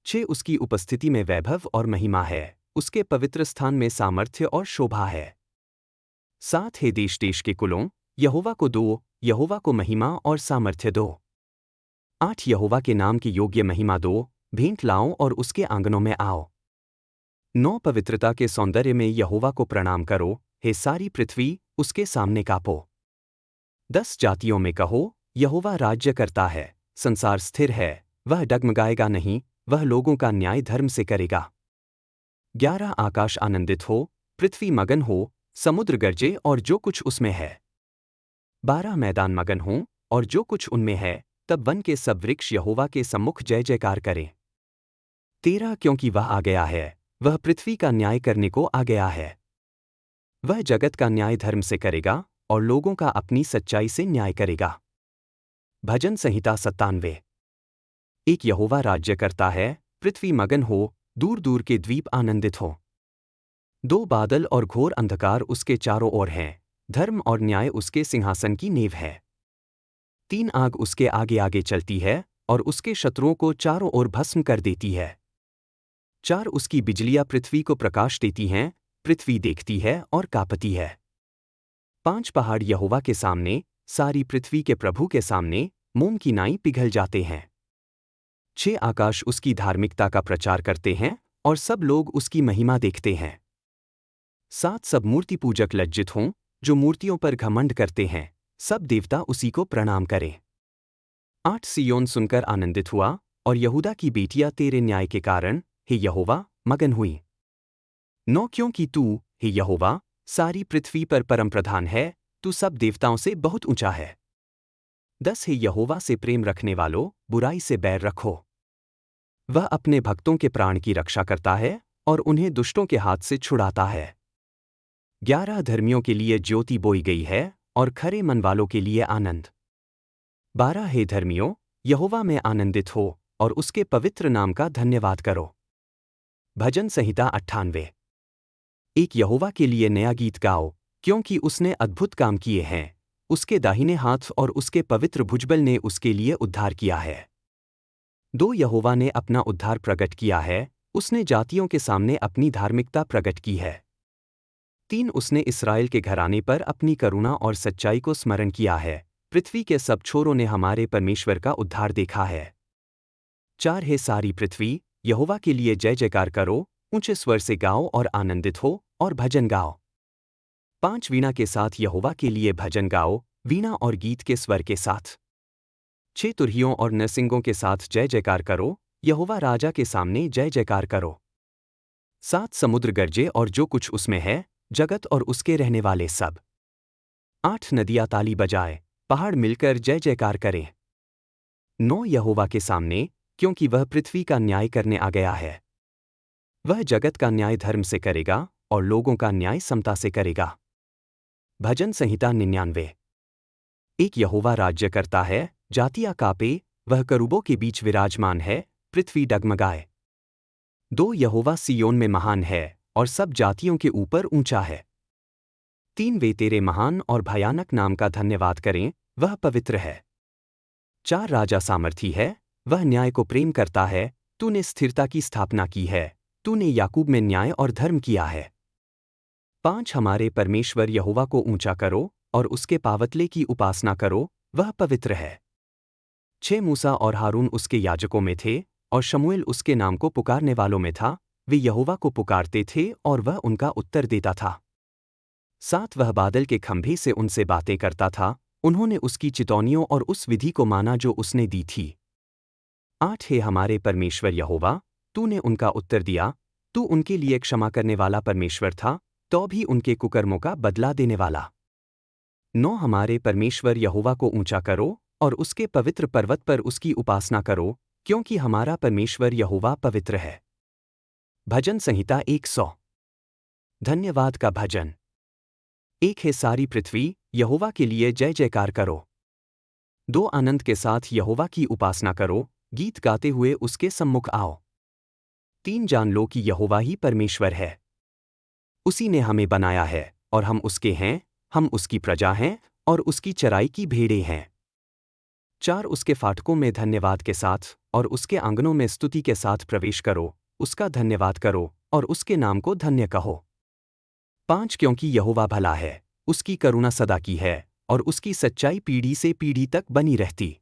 6 उसकी उपस्थिति में वैभव और महिमा है, उसके पवित्र स्थान में सामर्थ्य और शोभा है। 7 हे देश देश के कुलों, यहोवा को दो, यहोवा को महिमा और सामर्थ्य दो। 8 यहोवा के नाम की योग्य महिमा दो, भेंट लाओ और उसके आंगनों में आओ। 9 पवित्रता के सौंदर्य में यहोवा को प्रणाम करो, हे सारी पृथ्वी, उसके सामने कांपो। 10 जातियों में कहो, यहोवा राज्य करता है, संसार स्थिर है, वह डगमगाएगा नहीं, वह लोगों का न्याय धर्म से करेगा। 11 आकाश आनंदित हो, पृथ्वी मगन हो, समुद्र गरजे और जो कुछ उसमें है। 12 मैदान मगन हों, और जो कुछ उनमें है, तब वन के सब वृक्ष यहोवा के सम्मुख जय जयकार करें। 13 क्योंकि वह आ गया है, वह पृथ्वी का न्याय करने को आ गया है। वह जगत का न्याय धर्म से करेगा, और लोगों का अपनी सच्चाई से न्याय करेगा। भजन संहिता 97। एक यहोवा राज्य करता है, पृथ्वी मगन हो, दूर दूर के द्वीप आनंदित हो। 2 बादल और घोर अंधकार उसके चारों ओर हैं, धर्म और न्याय उसके सिंहासन की नींव है। 3 आग उसके आगे आगे चलती है, और उसके शत्रुओं को चारों ओर भस्म कर देती है। 4 उसकी बिजलियां पृथ्वी को प्रकाश देती हैं, पृथ्वी देखती है और कांपती है। 5 पहाड़ यहोवा के सामने, सारी पृथ्वी के प्रभु के सामने, मोम की नाई पिघल जाते हैं। 6 आकाश उसकी धार्मिकता का प्रचार करते हैं, और सब लोग उसकी महिमा देखते हैं। 7 सब मूर्ति पूजक लज्जित हों, जो मूर्तियों पर घमंड करते हैं, सब देवता उसी को प्रणाम करें। 8 सिय्योन सुनकर आनंदित हुआ, और यहूदा की बेटियां तेरे न्याय के कारण, हे यहोवा, मगन हुई। 9 क्योंकि तू, हे यहोवा, सारी पृथ्वी पर परमप्रधान है, तू सब देवताओं से बहुत ऊंचा है। 10 हे यहोवा से प्रेम रखने वालों, बुराई से बैर रखो। वह अपने भक्तों के प्राण की रक्षा करता है, और उन्हें दुष्टों के हाथ से छुड़ाता है। 11 धर्मियों के लिए ज्योति बोई गई है, और खरे मन वालों के लिए आनंद। 12 हे धर्मियों, यहोवा में आनंदित हो, और उसके पवित्र नाम का धन्यवाद करो। भजन संहिता 98। एक यहोवा के लिए नया गीत गाओ, क्योंकि उसने अद्भुत काम किए हैं, उसके दाहिने हाथ और उसके पवित्र भुजबल ने उसके लिए उद्धार किया है। 2 यहोवा ने अपना उद्धार प्रकट किया है, उसने जातियों के सामने अपनी धार्मिकता प्रकट की है। 3 उसने इस्राएल के घराने पर अपनी करुणा और सच्चाई को स्मरण किया है, पृथ्वी के सब छोरों ने हमारे परमेश्वर का उद्धार देखा है। 4 हे सारी पृथ्वी, यहोवा के लिए जय जयकार करो, ऊंचे स्वर से गाओ और आनंदित हो, और भजन गाओ। 5 वीणा के साथ यहोवा के लिए भजन गाओ, वीणा और गीत के स्वर के साथ। 6 तुरहियों और नरसिंगों के साथ जय जयकार करो, यहोवा राजा के सामने जय जयकार करो। 7 समुद्र गरजे और जो कुछ उसमें है, जगत और उसके रहने वाले सब। 8 नदियां ताली बजाए, पहाड़ मिलकर जय जयकार करें। 9 यहोवा के सामने, क्योंकि वह पृथ्वी का न्याय करने आ गया है। वह जगत का न्याय धर्म से करेगा, और लोगों का न्याय समता से करेगा। भजन संहिता 99। एक यहोवा राज्य करता है, जातियां कांपे, वह करूबों के बीच विराजमान है, पृथ्वी डगमगाए। 2 यहोवा सिय्योन में महान है, और सब जातियों के ऊपर ऊंचा है। 3 वे तेरे महान और भयानक नाम का धन्यवाद करें, वह पवित्र है। 4 राजा सामर्थी है, वह न्याय को प्रेम करता है, तूने स्थिरता की स्थापना की है, तूने याकूब में न्याय और धर्म किया है। 5 हमारे परमेश्वर यहोवा को ऊंचा करो, और उसके पावतले की उपासना करो, वह पवित्र है। 6 मूसा और हारून उसके याजकों में थे, और शमूएल उसके नाम को पुकारने वालों में था, वे यहोवा को पुकारते थे और वह उनका उत्तर देता था। 7 वह बादल के खंभे से उनसे बातें करता था, उन्होंने उसकी चितौनियों और उस विधि को माना जो उसने दी थी। 8 हे हमारे परमेश्वर यहोवा, तूने उनका उत्तर दिया, तू उनके लिए क्षमा करने वाला परमेश्वर था, तो भी उनके कुकर्मों का बदला देने वाला। 9 हमारे परमेश्वर यहोवा को ऊंचा करो, और उसके पवित्र पर्वत पर उसकी उपासना करो, क्योंकि हमारा परमेश्वर यहोवा पवित्र है। भजन संहिता 100। धन्यवाद का भजन। 1 हे सारी पृथ्वी, यहोवा के लिए जय जयकार करो। 2 आनंद के साथ यहोवा की उपासना करो, गीत गाते हुए उसके सम्मुख आओ। 3 जान लो कि यहोवा ही परमेश्वर है। उसी ने हमें बनाया है, और हम उसके हैं, हम उसकी प्रजा हैं, और उसकी चराई की भेड़ें हैं। 4 उसके फाटकों में धन्यवाद के साथ, और उसके आंगनों में स्तुति के साथ प्रवेश करो, उसका धन्यवाद करो, और उसके नाम को धन्य कहो। 5 क्योंकि यहोवा भला है, उसकी करुणा सदा की है, और उसकी सच्चाई पीढ़ी से पीढ़ी तक बनी रहती।